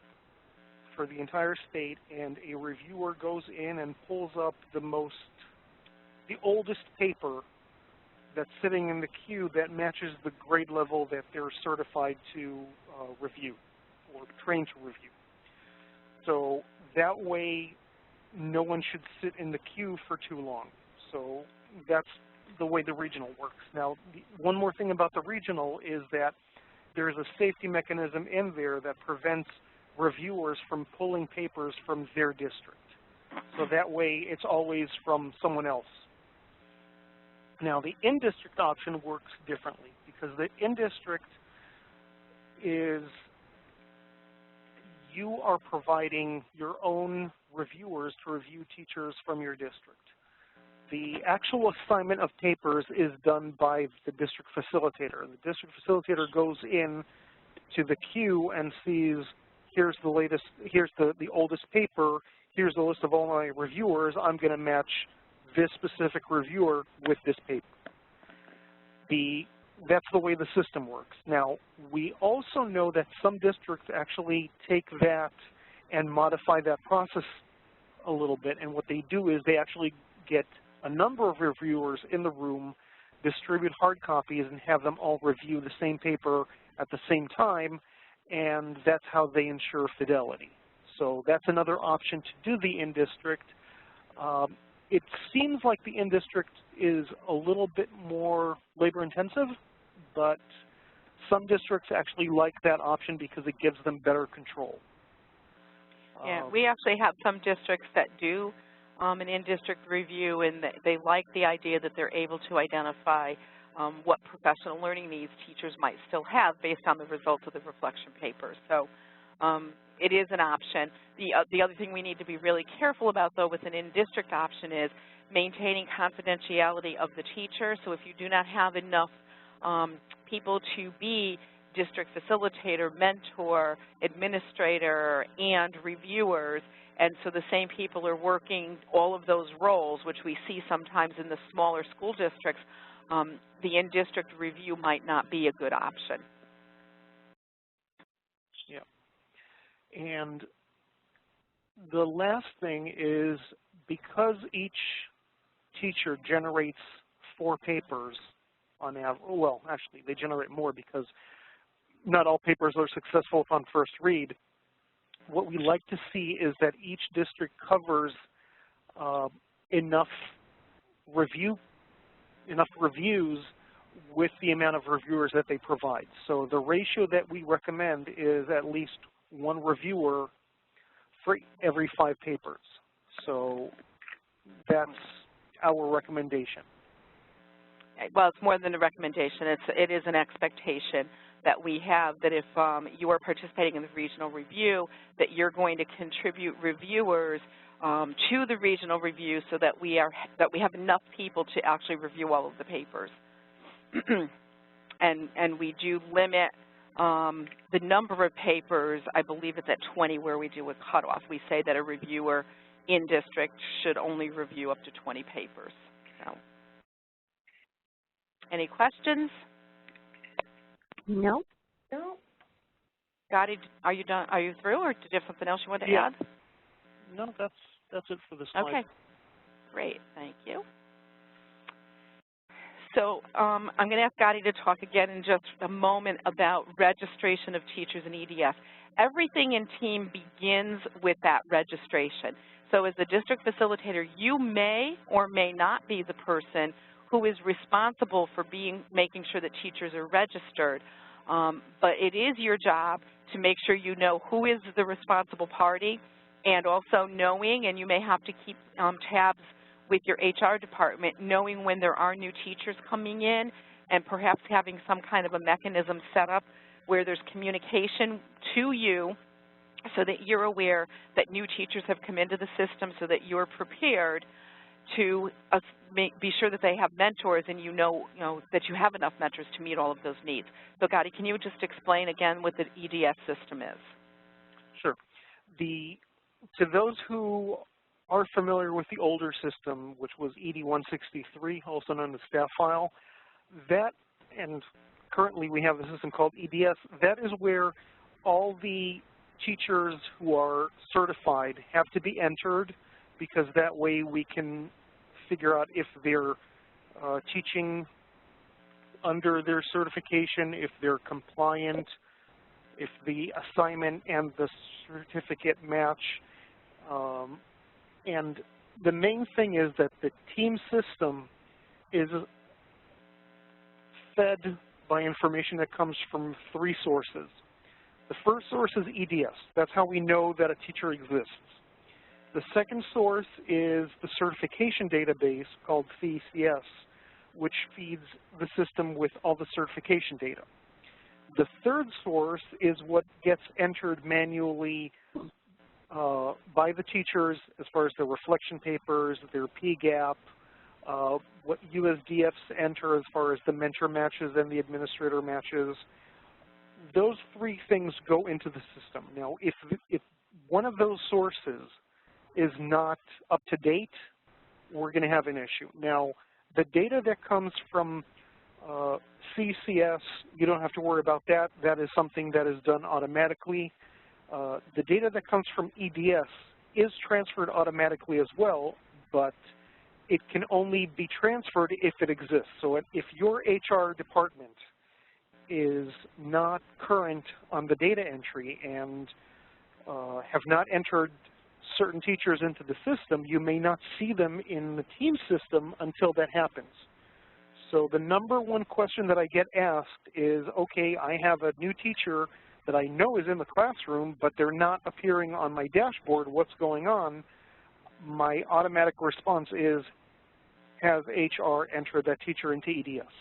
for the entire state, and a reviewer goes in and pulls up the oldest paper that's sitting in the queue that matches the grade level that they're certified to review or trained to review. So that way, no one should sit in the queue for too long. So that's the way the regional works. Now, one more thing about the regional is that there's a safety mechanism in there that prevents reviewers from pulling papers from their district. So that way, it's always from someone else. Now, the in-district option works differently because the in-district is you are providing your own reviewers to review teachers from your district. The actual assignment of papers is done by the district facilitator. The district facilitator goes in to the queue and sees, here's the latest, here's the oldest paper, here's the list of all my reviewers, I'm going to match this specific reviewer with this paper. That's the way the system works. Now, we also know that some districts actually take that and modify that process a little bit, and what they do is they actually get a number of reviewers in the room, distribute hard copies, and have them all review the same paper at the same time, and that's how they ensure fidelity. So that's another option to do the in-district. It seems like the in-district is a little bit more labor-intensive, but some districts actually like that option because it gives them better control. Yeah, we actually have some districts that do an in-district review, and they like the idea that they're able to identify what professional learning needs teachers might still have based on the results of the reflection papers. So it is an option. The other thing we need to be really careful about, though, with an in-district option is maintaining confidentiality of the teacher. So if you do not have enough people to be district facilitator, mentor, administrator, and reviewers, and so the same people are working all of those roles, which we see sometimes in the smaller school districts, the in-district review might not be a good option. Yeah. And the last thing is, because each teacher generates 4 papers on average, well, actually, they generate more because not all papers are successful on first read. What we like to see is that each district covers enough reviews with the amount of reviewers that they provide. So the ratio that we recommend is at least 1 reviewer for every 5 papers. So that's our recommendation. Well, it's more than a recommendation. It is an expectation that we have, that if you are participating in the regional review, that you're going to contribute reviewers to the regional review so that we have enough people to actually review all of the papers. and we do limit the number of papers. I believe it's at 20 where we do a cutoff. We say that a reviewer in district should only review up to 20 papers. So, any questions? No. No. Gotti, are you done? Are you through, or did you have something else you want to add? No, that's it for this slide. Okay. Great. Thank you. So I'm going to ask Gotti to talk again in just a moment about registration of teachers in EDS. Everything in TEAM begins with that registration. So as the district facilitator, you may or may not be the person who is responsible for making sure that teachers are registered. But it is your job to make sure you know who is the responsible party, and also knowing, and you may have to keep tabs with your HR department, knowing when there are new teachers coming in, and perhaps having some kind of a mechanism set up where there's communication to you so that you're aware that new teachers have come into the system, so that you're prepared to be sure that they have mentors, and you know that you have enough mentors to meet all of those needs. So, Gotti, can you just explain again what the EDS system is? Sure. To those who are familiar with the older system, which was ED-163, also known as staff file, that, and currently we have a system called EDS, that is where all the teachers who are certified have to be entered, because that way we can figure out if they're teaching under their certification, if they're compliant, if the assignment and the certificate match. And the main thing is that the TEAM system is fed by information that comes from 3 sources. The first source is EDS. That's how we know that a teacher exists. The second source is the certification database called CECS, which feeds the system with all the certification data. The third source is what gets entered manually by the teachers as far as their reflection papers, their PGAP, what USDFs enter as far as the mentor matches and the administrator matches. Those 3 things go into the system. Now, if one of those sources is not up to date, we're going to have an issue. Now, the data that comes from CCS, you don't have to worry about that. That is something that is done automatically. The data that comes from EDS is transferred automatically as well, but it can only be transferred if it exists. So if your HR department is not current on the data entry and have not entered certain teachers into the system, you may not see them in the TEAM system until that happens. So the #1 question that I get asked is, okay, I have a new teacher that I know is in the classroom, but they're not appearing on my dashboard. What's going on? My automatic response is, has HR entered that teacher into EDS?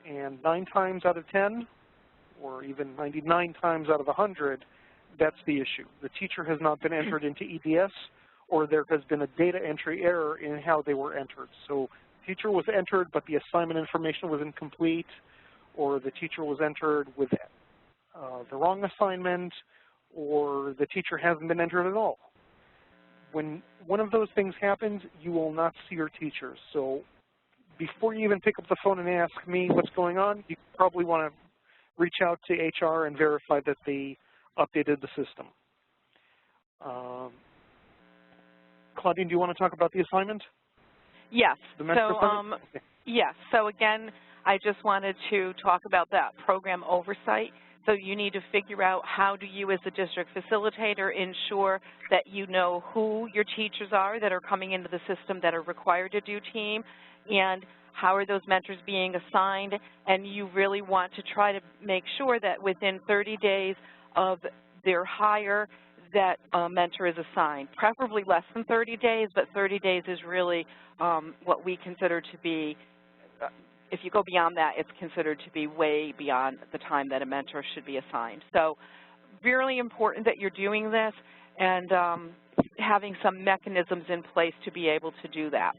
And 9 times out of 10, or even 99 times out of 100, that's the issue. The teacher has not been entered into EDS, or there has been a data entry error in how they were entered. So teacher was entered, but the assignment information was incomplete, or the teacher was entered with the wrong assignment, or the teacher hasn't been entered at all. When one of those things happens, you will not see your teachers. So before you even pick up the phone and ask me what's going on, you probably want to reach out to HR and verify that they updated the system. Claudine, do you want to talk about the assignment? Yes. Okay. Yes. So again, I just wanted to talk about that program oversight. So you need to figure out how do you as a district facilitator ensure that you know who your teachers are that are coming into the system that are required to do team, and how are those mentors being assigned, and you really want to try to make sure that within 30 days of their hire that a mentor is assigned, preferably less than 30 days, but 30 days is really what we consider to be, if you go beyond that, it's considered to be way beyond the time that a mentor should be assigned. So really important that you're doing this and having some mechanisms in place to be able to do that.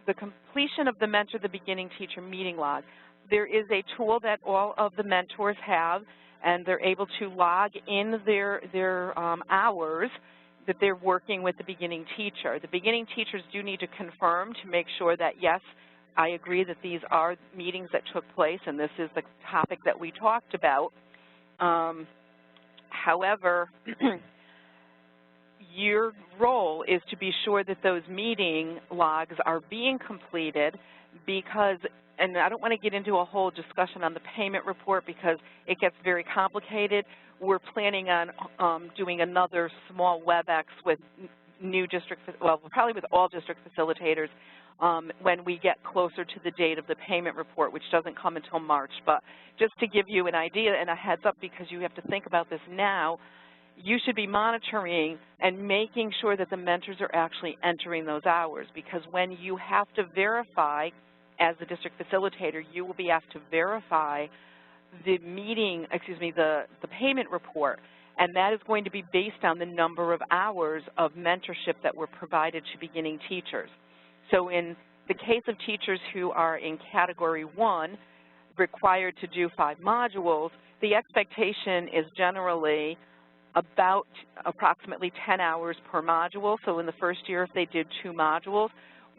The completion of the Mentor the Beginning Teacher meeting log. There is a tool that all of the mentors have, and they're able to log in their hours that they're working with the beginning teacher. The beginning teachers do need to confirm to make sure that, yes, I agree that these are meetings that took place and this is the topic that we talked about. However, your role is to be sure that those meeting logs are being completed because, and I don't want to get into a whole discussion on the payment report because it gets very complicated. We're planning on doing another small WebEx with new district, well, probably with all district facilitators when we get closer to the date of the payment report, which doesn't come until March. But just to give you an idea and a heads up, because you have to think about this now, you should be monitoring and making sure that the mentors are actually entering those hours, because when you have to verify as the district facilitator, you will be asked to verify the meeting, the payment report, and that is going to be based on the number of hours of mentorship that were provided to beginning teachers. So in the case of teachers who are in Category 1, required to do 5 modules, the expectation is generally about approximately 10 hours per module. So in the first year, if they did 2 modules,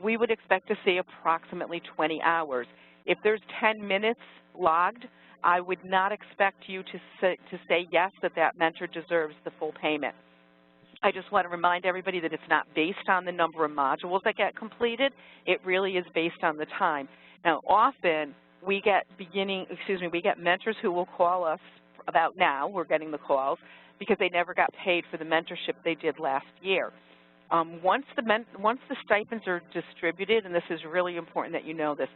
we would expect to see approximately 20 hours. If there's 10 minutes logged, I would not expect you to say yes, that mentor deserves the full payment. I just want to remind everybody that it's not based on the number of modules that get completed. It really is based on the time. Now, often we get we get mentors who will call us about now, we're getting the calls, because they never got paid for the mentorship they did last year. Once the stipends are distributed, and this is really important that you know this,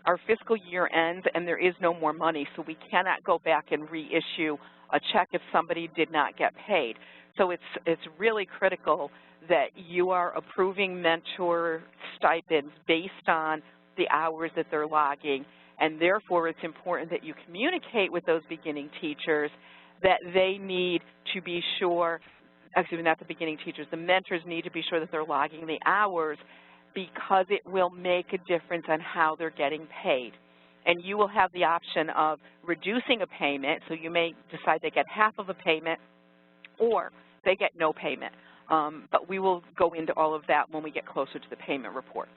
our fiscal year ends and there is no more money, so we cannot go back and reissue a check if somebody did not get paid. So it's really critical that you are approving mentor stipends based on the hours that they're logging, and therefore it's important that you communicate with those beginning teachers that they need to be sure, not the beginning teachers, the mentors need to be sure that they're logging the hours, because it will make a difference on how they're getting paid. And you will have the option of reducing a payment, so you may decide they get half of a payment or they get no payment. But we will go into all of that when we get closer to the payment reports.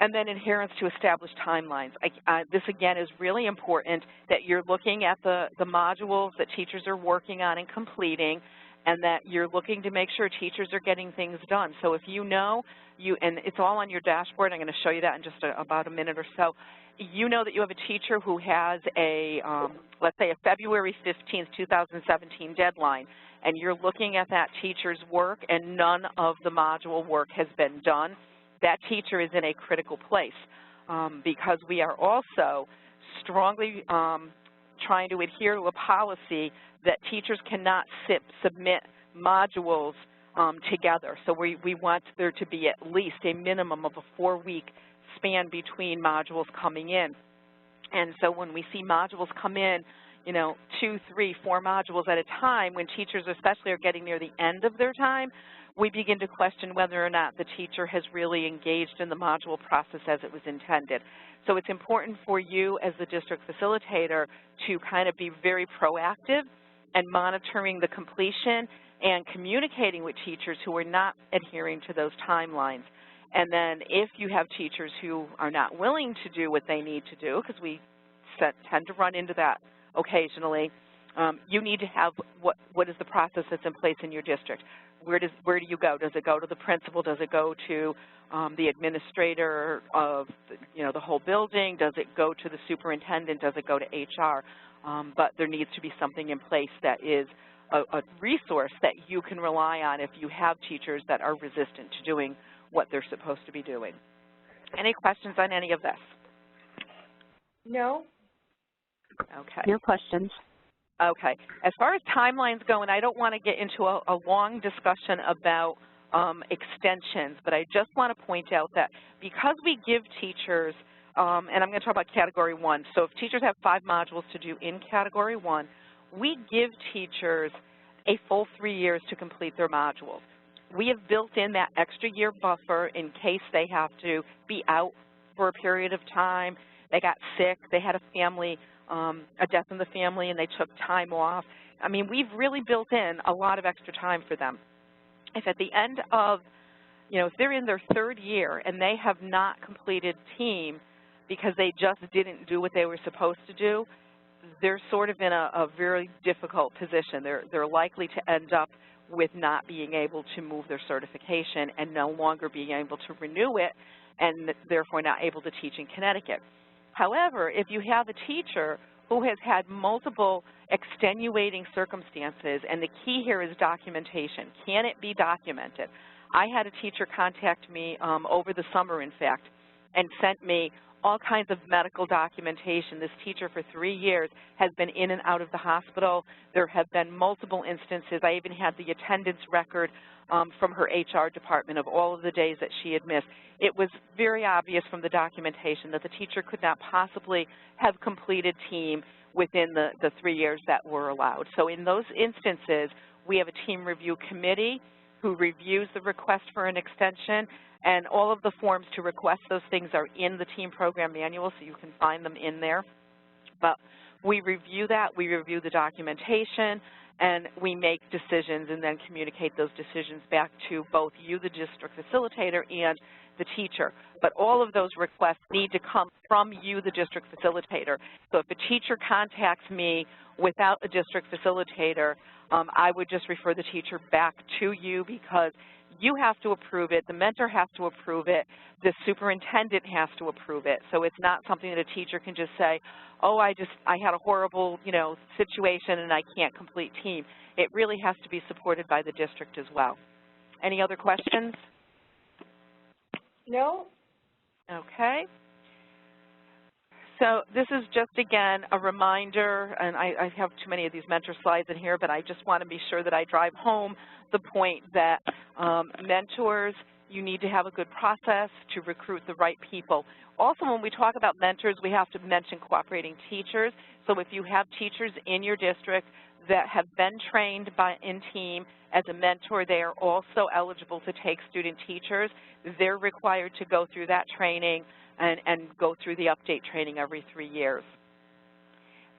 And then adherence to established timelines. This, again, is really important that you're looking at the modules that teachers are working on and completing, and that you're looking to make sure teachers are getting things done. So if you know, and it's all on your dashboard, I'm going to show you that in just about a minute or so, you know that you have a teacher who has a, let's say a February 15th, 2017 deadline, and you're looking at that teacher's work and none of the module work has been done, that teacher is in a critical place because we are also strongly trying to adhere to a policy that teachers cannot submit modules together. So we want there to be at least a minimum of a 4-week span between modules coming in. And so when we see modules come in, you know, 2, 3, 4 modules at a time, when teachers especially are getting near the end of their time, we begin to question whether or not the teacher has really engaged in the module process as it was intended. So it's important for you as the district facilitator to kind of be very proactive and monitoring the completion and communicating with teachers who are not adhering to those timelines. And then if you have teachers who are not willing to do what they need to do, because we tend to run into that occasionally, you need to have what is the process that's in place in your district. Where do you go? Does it go to the principal? Does it go to the administrator of the whole building? Does it go to the superintendent? Does it go to HR? But there needs to be something in place that is a resource that you can rely on if you have teachers that are resistant to doing what they're supposed to be doing. Any questions on any of this? No. Okay. No questions. Okay. As far as timelines go, and I don't want to get into a long discussion about extensions, but I just want to point out that because we give teachers, and I'm going to talk about Category 1, so if teachers have 5 modules to do in Category 1, we give teachers a full 3 years to complete their modules. We have built in that extra year buffer in case they have to be out for a period of time, they got sick, they had a family, a death in the family, and they took time off. I mean, we've really built in a lot of extra time for them. If at the end of, if they're in their 3rd year and they have not completed team because they just didn't do what they were supposed to do, they're sort of in a very difficult position. They're likely to end up with not being able to move their certification and no longer being able to renew it, and therefore not able to teach in Connecticut. However, if you have a teacher who has had multiple extenuating circumstances, and the key here is documentation. Can it be documented? I had a teacher contact me over the summer, in fact, and sent me all kinds of medical documentation. This teacher for 3 years has been in and out of the hospital. There have been multiple instances. I even had the attendance record from her HR department of all of the days that she had missed. It was very obvious from the documentation that the teacher could not possibly have completed team within the 3 years that were allowed. So in those instances, we have a team review committee who reviews the request for an extension, and all of the forms to request those things are in the team program manual, so you can find them in there. But we review that, we review the documentation, and we make decisions and then communicate those decisions back to both you, the district facilitator, and the teacher. But all of those requests need to come from you, the district facilitator. So if a teacher contacts me without a district facilitator, I would just refer the teacher back to you, because you have to approve it, the mentor has to approve it, the superintendent has to approve it. So it's not something that a teacher can just say, oh, I had a horrible, situation and I can't complete team. It really has to be supported by the district as well. Any other questions? No. Okay. So this is just, again, a reminder, and I have too many of these mentor slides in here, but I just want to be sure that I drive home the point that mentors, you need to have a good process to recruit the right people. Also, when we talk about mentors, we have to mention cooperating teachers. So if you have teachers in your district that have been trained in team as a mentor, they are also eligible to take student teachers. They're required to go through that training and go through the update training every 3 years.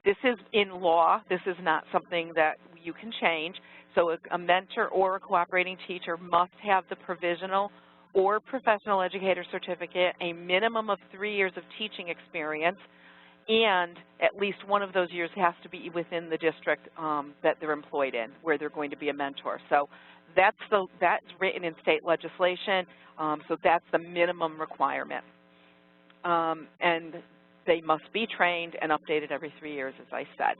This is in law. This is not something that you can change. So a mentor or a cooperating teacher must have the provisional or professional educator certificate, a minimum of 3 years of teaching experience, and at least one of those years has to be within the district that they're employed in, where they're going to be a mentor. So that's written in state legislation, so that's the minimum requirement. And they must be trained and updated every 3 years, as I said.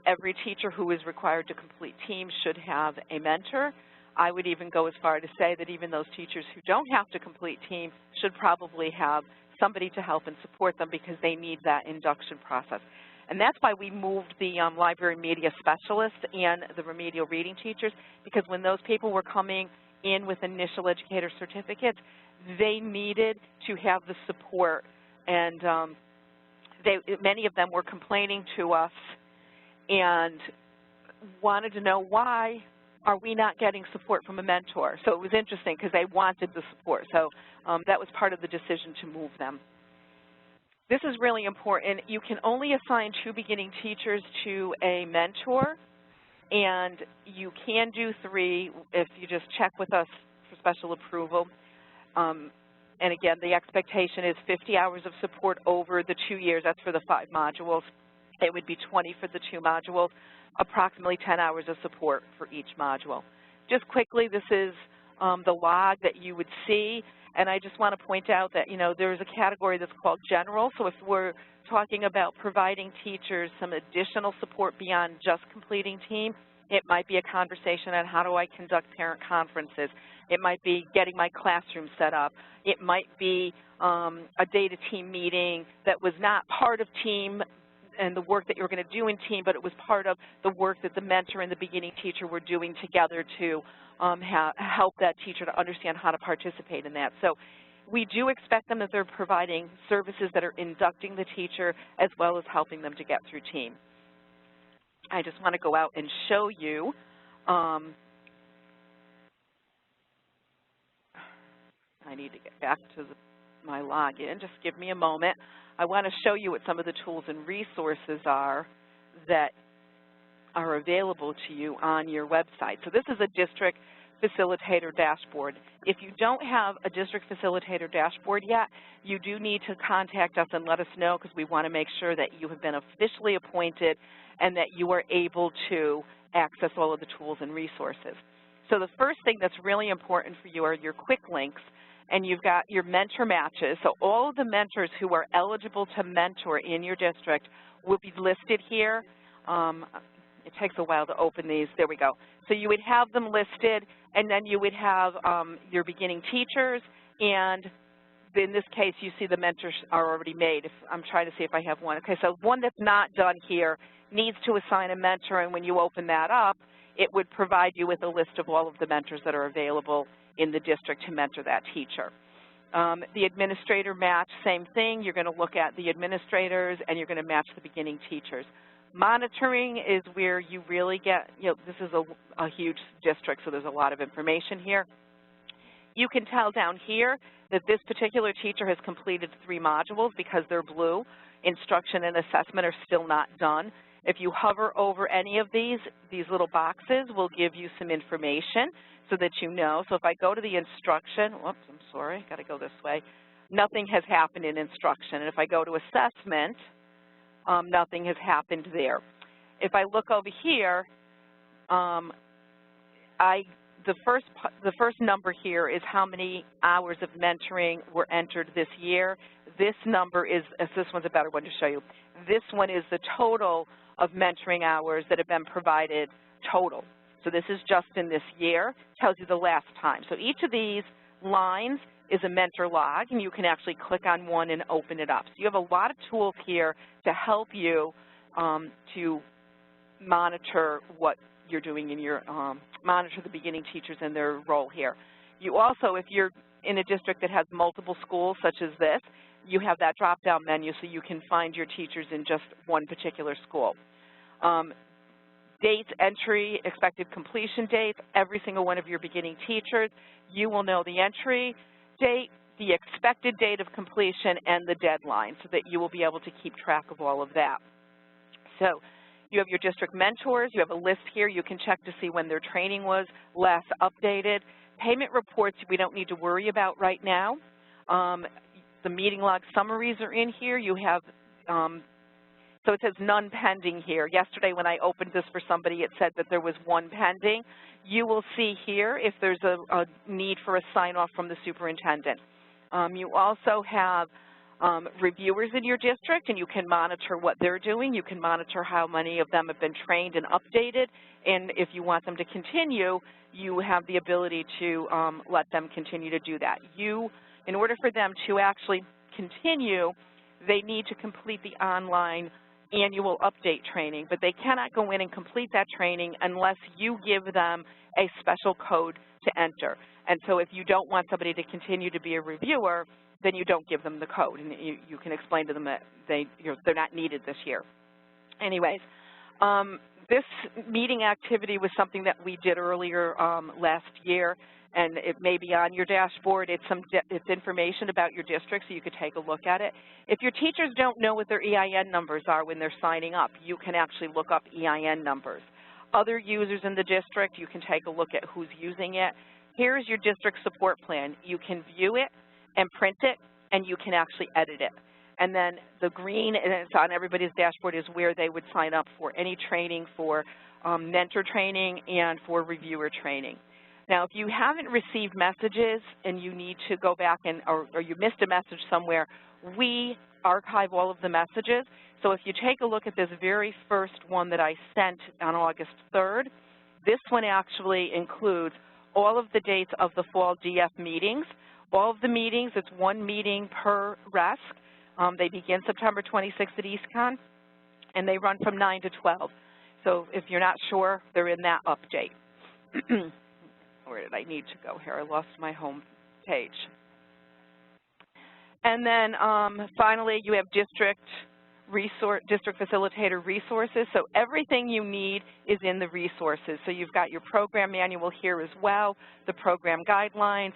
Every teacher who is required to complete teams should have a mentor. I would even go as far to say that even those teachers who don't have to complete team should probably have somebody to help and support them, because they need that induction process. And that's why we moved the library media specialists and the remedial reading teachers, because when those people were coming in with initial educator certificates, they needed to have the support and many of them were complaining to us and wanted to know, why are we not getting support from a mentor? So it was interesting because they wanted the support. So that was part of the decision to move them. This is really important. You can only assign 2 beginning teachers to a mentor, and you can do 3 if you just check with us for special approval. And again, the expectation is 50 hours of support over the 2 years. That's for the 5 modules. It would be 20 for the 2 modules, approximately 10 hours of support for each module. Just quickly, this is the log that you would see, and I just want to point out that, you know, there's a category that's called general. So if we're talking about providing teachers some additional support beyond just completing team, it might be a conversation on how do I conduct parent conferences. It might be getting my classroom set up. It might be a data team meeting that was not part of team and the work that you're going to do in team, but it was part of the work that the mentor and the beginning teacher were doing together to help that teacher to understand how to participate in that. So we do expect them that they're providing services that are inducting the teacher as well as helping them to get through team. I just want to go out and show you I need to get back to my login. Just give me a moment. I want to show you what some of the tools and resources are that are available to you on your website. So this is a district facilitator dashboard. If you don't have a district facilitator dashboard yet, you do need to contact us and let us know, because we want to make sure that you have been officially appointed and that you are able to access all of the tools and resources. So the first thing that's really important for you are your quick links, and you've got your mentor matches. So all of the mentors who are eligible to mentor in your district will be listed here. It takes a while to open these. There we go. So you would have them listed, and then you would have your beginning teachers, and in this case, you see the mentors are already made. I'm trying to see if I have one. Okay, so one that's not done here needs to assign a mentor, and when you open that up, it would provide you with a list of all of the mentors that are available in the district to mentor that teacher. The administrator match, same thing. You're going to look at the administrators, and you're going to match the beginning teachers. Monitoring is where you really get, you know, this is a huge district, so there's a lot of information here. You can tell down here that this particular teacher has completed 3 modules because they're blue. Instruction and assessment are still not done. If you hover over any of these little boxes will give you some information so that you know. So if I go to the instruction, whoops, I'm sorry, got to go this way. Nothing has happened in instruction. And if I go to assessment, nothing has happened there. If I look over here, the first number here is how many hours of mentoring were entered this year. This number is, this one's a better one to show you. This one is the total of mentoring hours that have been provided total. So this is just in this year, tells you the last time. So each of these lines is a mentor log, and you can actually click on one and open it up. So you have a lot of tools here to help you to monitor what you're doing in your, monitor the beginning teachers and their role here. You also, if you're in a district that has multiple schools such as this, you have that drop-down menu so you can find your teachers in just one particular school. Dates, entry, expected completion dates, every single one of your beginning teachers, you will know the entry date, the expected date of completion, and the deadline so that you will be able to keep track of all of that. So you have your district mentors. You have a list here. You can check to see when their training was last updated. Payment reports we don't need to worry about right now. The meeting log summaries are in here. You have, so it says none pending here. Yesterday when I opened this for somebody, it said that there was 1 pending. You will see here if there's a need for a sign-off from the superintendent. You also have reviewers in your district, and you can monitor what they're doing. You can monitor how many of them have been trained and updated, and if you want them to continue, you have the ability to let them continue to do that. In order for them to actually continue, they need to complete the online annual update training, but they cannot go in and complete that training unless you give them a special code to enter. And so if you don't want somebody to continue to be a reviewer, then you don't give them the code, and you can explain to them that they're not needed this year. Anyways, this meeting activity was something that we did earlier last year, and it may be on your dashboard. It's information about your district, so you could take a look at it. If your teachers don't know what their EIN numbers are when they're signing up, you can actually look up EIN numbers. Other users in the district, you can take a look at who's using it. Here's your district support plan. You can view it and print it, and you can actually edit it. And then the green, and it's on everybody's dashboard, is where they would sign up for any training, for mentor training and for reviewer training. Now, if you haven't received messages and you need to go back or you missed a message somewhere, we archive all of the messages. So if you take a look at this very first one that I sent on August 3rd, this one actually includes all of the dates of the fall DF meetings. All of the meetings, it's one meeting per RESC. They begin September 26th at EastCon, and they run from 9 to 12. So if you're not sure, they're in that update. Where did I need to go here? I lost my home page. And then finally, you have district facilitator resources. So everything you need is in the resources. So you've got your program manual here as well, the program guidelines,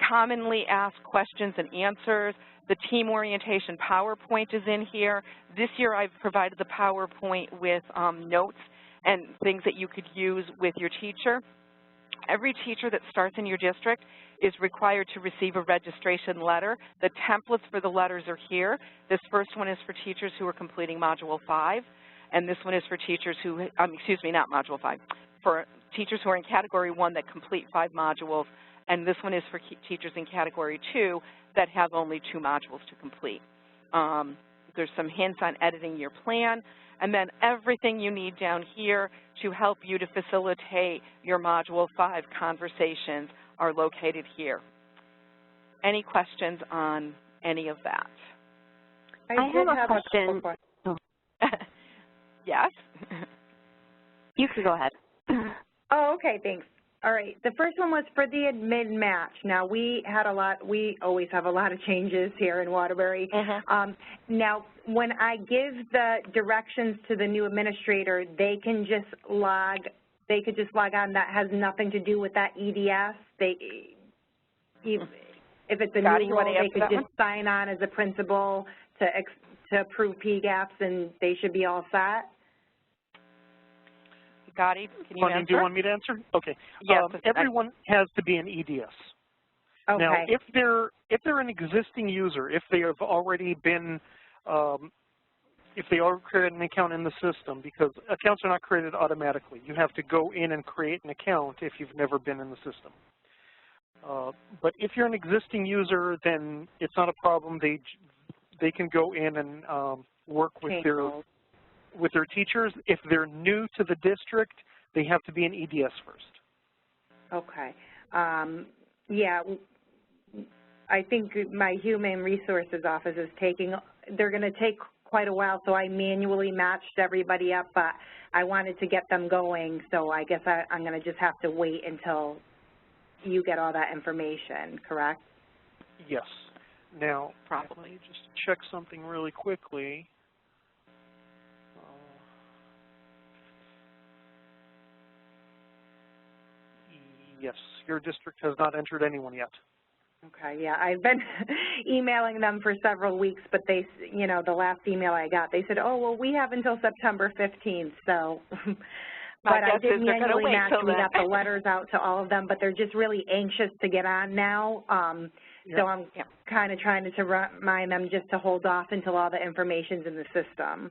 commonly asked questions and answers. The team orientation PowerPoint is in here. This year I've provided the PowerPoint with notes and things that you could use with your teacher. Every teacher that starts in your district is required to receive a registration letter. The templates for the letters are here. This first one is for teachers who are completing Module 5, and this one is for teachers who, excuse me, not Module 5, for teachers who are in Category 1 that complete 5 modules, and this one is for teachers in Category 2 that have only 2 modules to complete. There's some hints on editing your plan, and then everything you need down here to help you to facilitate your Module 5 conversations are located here. Any questions on any of that? I have a question. Yes? You can go ahead. Oh, okay, thanks. All right, the first one was for the admin match. Now, we always have a lot of changes here in Waterbury. Now, when I give the directions to the new administrator, they can just log on. That has nothing to do with that EDS. If it's a new role, they could just sign on as a principal to approve PGAPs, and they should be all set. Gotti, can you answer? Do you want me to answer? Okay. Yes. Everyone has to be an EDS. Okay. Now, if they're an existing user, if they have already been, if they already created an account in the system, because accounts are not created automatically. You have to go in and create an account if you've never been in the system. But if you're an existing user, then it's not a problem. They can go in and work with their teachers. If they're new to the district, they have to be an EDS first. Okay. Yeah, I think my Human Resources office is they're going to take quite a while, so I manually matched everybody up, but I wanted to get them going, so I guess I'm going to just have to wait until you get all that information, correct? Yes. Now, probably just check something really quickly. Yes, your district has not entered anyone yet. Okay, yeah, I've been emailing them for several weeks, but they, the last email I got, they said, oh, well, we have until September 15th, so. But I did manually match. We got the letters out to all of them, but they're just really anxious to get on now. So I'm kind of trying to remind them just to hold off until all the information's in the system.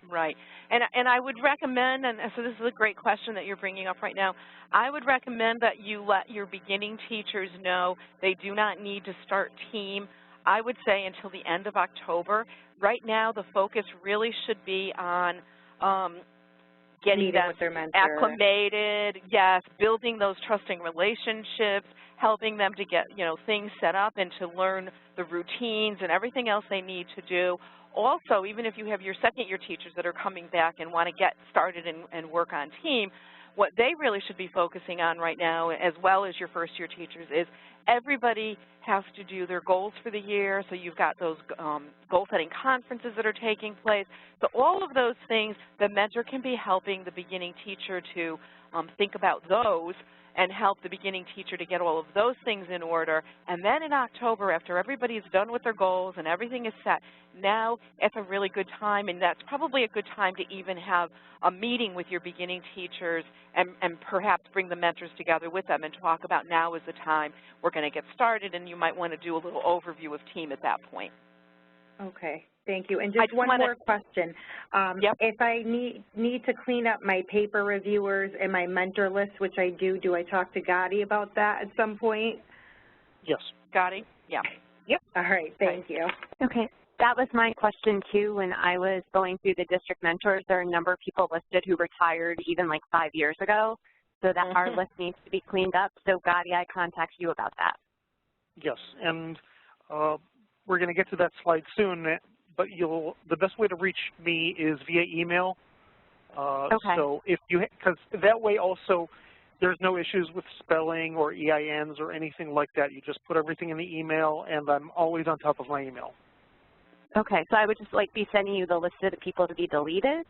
Right. And I would recommend, and so this is a great question that you're bringing up right now, I would recommend that you let your beginning teachers know they do not need to start team, I would say, until the end of October. Right now, the focus really should be on getting them acclimated, yes, building those trusting relationships, helping them to get, things set up and to learn the routines and everything else they need to do. Also, even if you have your second-year teachers that are coming back and want to get started and work on team, what they really should be focusing on right now, as well as your first-year teachers, is everybody has to do their goals for the year, so you've got those goal-setting conferences that are taking place. So all of those things, the mentor can be helping the beginning teacher to think about those and help the beginning teacher to get all of those things in order. And then in October, after everybody's done with their goals and everything is set, now it's a really good time, and that's probably a good time to even have a meeting with your beginning teachers and perhaps bring the mentors together with them and talk about now is the time we're going to get started, and you might want to do a little overview of team at that point. Okay, thank you. And just one more question. Yep. If I need to clean up my paper reviewers and my mentor list, which I do I talk to Gotti about that at some point? Yes. Gotti? Yeah. Yep. All right, thank you. Okay. That was my question, too. When I was going through the district mentors, there are a number of people listed who retired even like 5 years ago, so that our list needs to be cleaned up. So, Gotti, I contact you about that. Yes, and we're going to get to that slide soon, but the best way to reach me is via email. Okay. So if you, because that way also there's no issues with spelling or EINs or anything like that. You just put everything in the email, and I'm always on top of my email. Okay, so I would just like be sending you the list of the people to be deleted?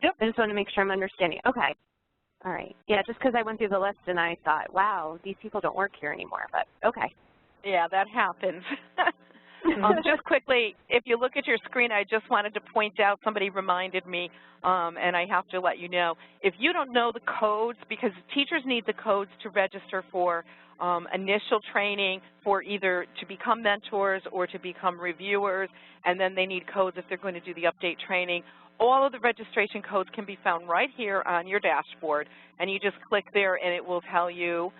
Yep. I just want to make sure I'm understanding. Okay. All right. Yeah, just because I went through the list and I thought, wow, these people don't work here anymore, but okay. Yeah, that happens. Just quickly, if you look at your screen, I just wanted to point out, somebody reminded me, and I have to let you know, if you don't know the codes, because teachers need the codes to register for initial training for either to become mentors or to become reviewers, and then they need codes if they're going to do the update training. All of the registration codes can be found right here on your dashboard, and you just click there and it will tell you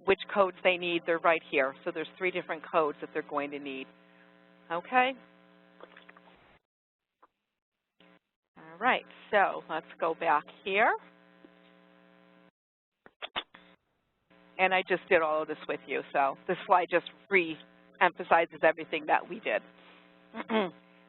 which codes they need. They're right here. So there's 3 different codes that they're going to need. Okay? All right, so let's go back here. And I just did all of this with you, so this slide just re-emphasizes everything that we did.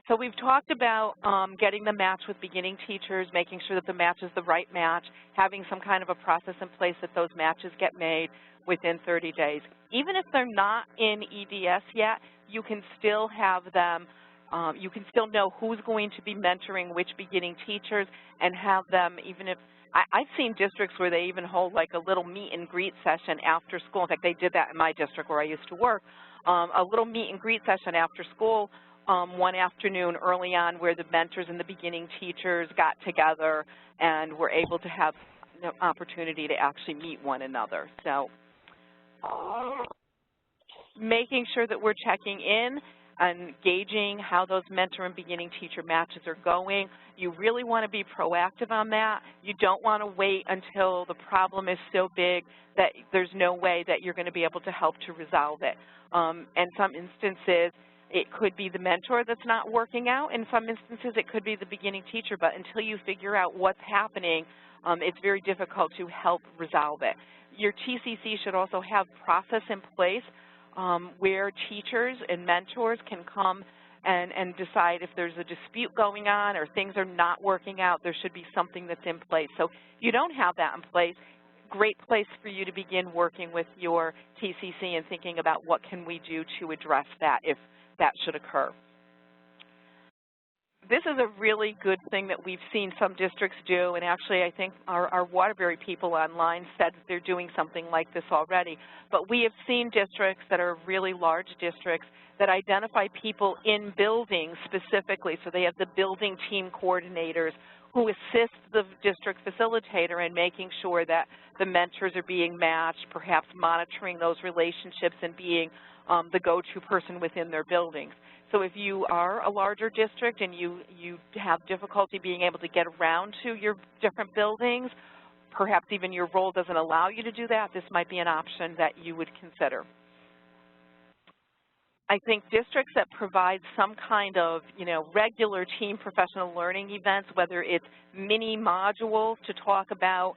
So we've talked about getting the match with beginning teachers, making sure that the match is the right match, having some kind of a process in place that those matches get made within 30 days. Even if they're not in EDS yet, you can still have them, you can still know who's going to be mentoring which beginning teachers and have them, even if, I've seen districts where they even hold like a little meet and greet session after school. In fact, they did that in my district where I used to work, a little meet and greet session after school one afternoon early on where the mentors and the beginning teachers got together and were able to have the opportunity to actually meet one another. So making sure that we're checking in and gauging how those mentor and beginning teacher matches are going. You really want to be proactive on that. You don't want to wait until the problem is so big that there's no way that you're going to be able to help to resolve it. In some instances, it could be the mentor that's not working out. In some instances, it could be the beginning teacher, but until you figure out what's happening, it's very difficult to help resolve it. Your TCC should also have process in place where teachers and mentors can come and decide if there's a dispute going on or things are not working out. There should be something that's in place. So if you don't have that in place, great place for you to begin working with your TCC and thinking about what can we do to address that if that should occur. This is a really good thing that we've seen some districts do, and actually I think our Waterbury people online said that they're doing something like this already. But we have seen districts that are really large districts that identify people in buildings specifically, so they have the building team coordinators who assist the district facilitator in making sure that the mentors are being matched, perhaps monitoring those relationships and being the go-to person within their buildings. So if you are a larger district and you have difficulty being able to get around to your different buildings, perhaps even your role doesn't allow you to do that, this might be an option that you would consider. I think districts that provide some kind of, regular team professional learning events, whether it's mini modules to talk about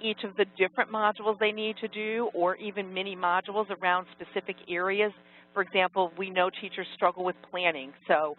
each of the different modules they need to do, or even mini modules around specific areas. For example, we know teachers struggle with planning, so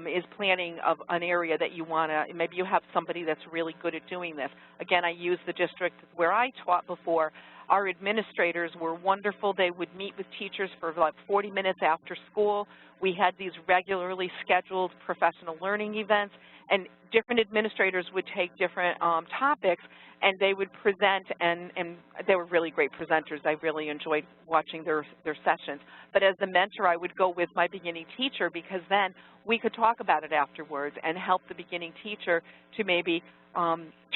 is planning of an area that you want to, maybe you have somebody that's really good at doing this. Again, I use the district where I taught before. Our administrators were wonderful. They would meet with teachers for about 40 minutes after school. We had these regularly scheduled professional learning events, and different administrators would take different topics, and they would present, and they were really great presenters. I really enjoyed watching their sessions. But as the mentor, I would go with my beginning teacher, because then we could talk about it afterwards and help the beginning teacher to maybe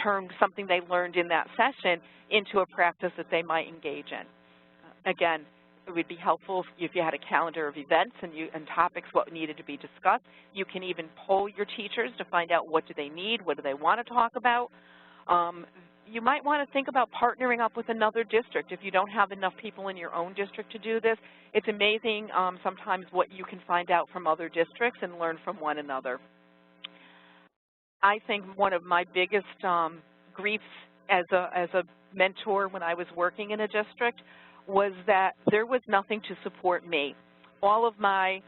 turn something they learned in that session into a practice that they might engage in. Again, it would be helpful if you had a calendar of events and topics, what needed to be discussed. You can even poll your teachers to find out what do they need, what do they want to talk about. You might want to think about partnering up with another district if you don't have enough people in your own district to do this. It's amazing sometimes what you can find out from other districts and learn from one another. I think one of my biggest griefs as a mentor when I was working in a district was that there was nothing to support me. All of my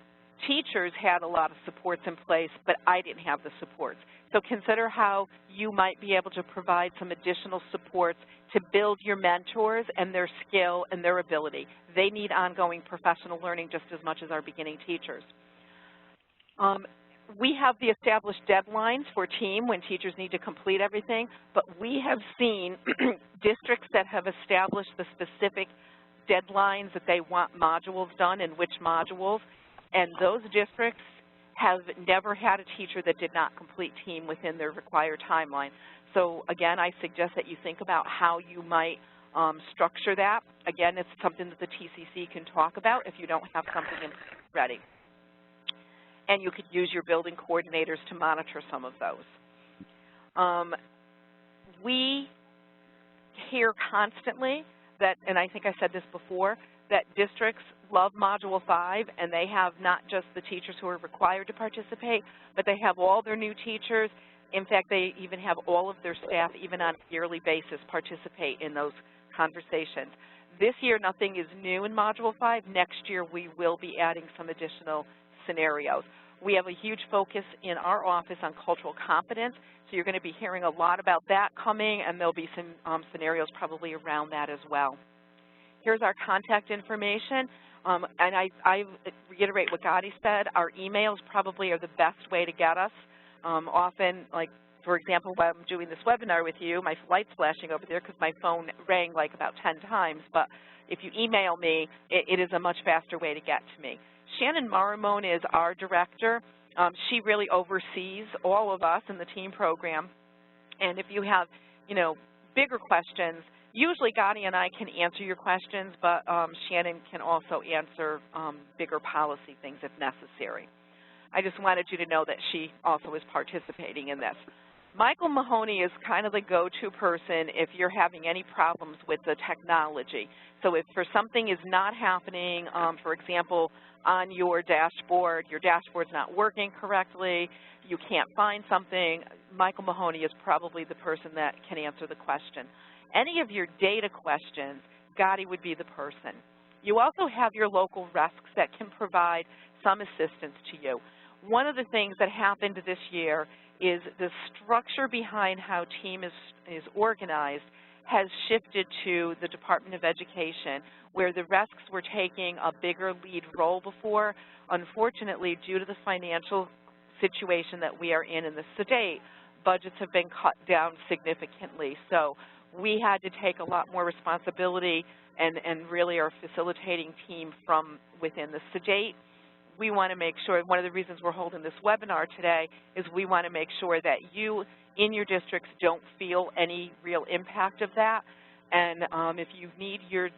teachers had a lot of supports in place, but I didn't have the supports. So consider how you might be able to provide some additional supports to build your mentors and their skill and their ability. They need ongoing professional learning just as much as our beginning teachers. We have the established deadlines for team when teachers need to complete everything, but we have seen districts that have established the specific deadlines that they want modules done and which modules, and those districts have never had a teacher that did not complete team within their required timeline. So again, I suggest that you think about how you might structure that. Again, it's something that the TCC can talk about if you don't have something ready. And you could use your building coordinators to monitor some of those. We hear constantly that, and I think I said this before, that districts love Module 5, and they have not just the teachers who are required to participate, but they have all their new teachers. In fact, they even have all of their staff, even on a yearly basis, participate in those conversations. This year, nothing is new in Module 5. Next year, we will be adding some additional scenarios. We have a huge focus in our office on cultural competence, so you're going to be hearing a lot about that coming, and there'll be some scenarios probably around that as well. Here's our contact information, and I reiterate what Gotti said. Our emails probably are the best way to get us. Often, like, for example, while I'm doing this webinar with you, my light's flashing over there because my phone rang like about 10 times, but if you email me, it is a much faster way to get to me. Shannon Maramone is our director. She really oversees all of us in the team program. And if you have, bigger questions, usually Gotti and I can answer your questions, but Shannon can also answer bigger policy things if necessary. I just wanted you to know that she also is participating in this. Michael Mahoney is kind of the go-to person if you're having any problems with the technology. So if for something is not happening, for example, on your dashboard's not working correctly, you can't find something, Michael Mahoney is probably the person that can answer the question. Any of your data questions, Gotti would be the person. You also have your local RESCs that can provide some assistance to you. One of the things that happened this year is the structure behind how team is organized has shifted to the Department of Education, where the RESCs were taking a bigger lead role before. Unfortunately, due to the financial situation that we are in the state, budgets have been cut down significantly. So we had to take a lot more responsibility and really are facilitating team from within the state. We want to make sure, one of the reasons we're holding this webinar today is we want to make sure that you in your districts don't feel any real impact of that. And if you need your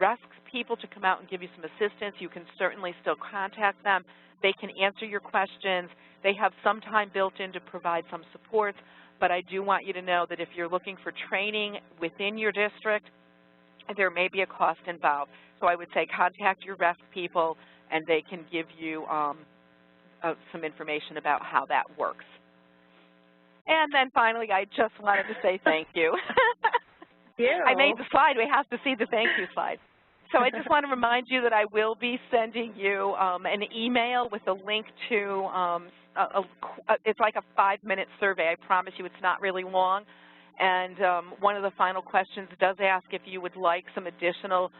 RESCs people to come out and give you some assistance, you can certainly still contact them. They can answer your questions. They have some time built in to provide some supports, but I do want you to know that if you're looking for training within your district, there may be a cost involved. So I would say contact your RESC people, and they can give you some information about how that works. And then finally, I just wanted to say thank you. I made the slide. We have to see the thank you slide. So I just want to remind you that I will be sending you an email with a link to, it's like a 5-minute survey. I promise you it's not really long. And one of the final questions does ask if you would like some additional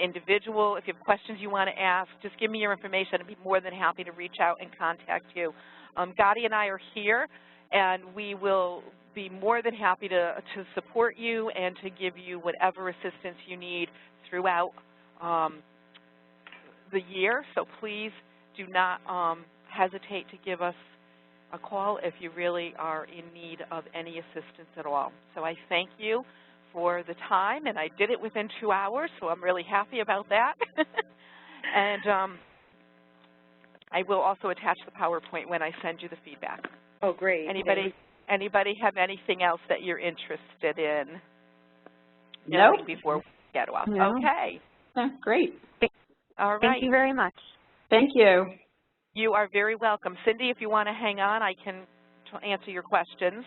individual. If you have questions you want to ask, just give me your information. I'd be more than happy to reach out and contact you. Gadi and I are here, and we will be more than happy to support you and to give you whatever assistance you need throughout the year. So please do not hesitate to give us a call if you really are in need of any assistance at all. So I thank you for the time, and I did it within 2 hours, so I'm really happy about that. And I will also attach the PowerPoint when I send you the feedback. Oh, great. Anybody have anything else that you're interested in? No. Before we get off. No. Okay. Great. All right. Thank you very much. Thank you. You are very welcome. Cindy, if you want to hang on, I can answer your questions.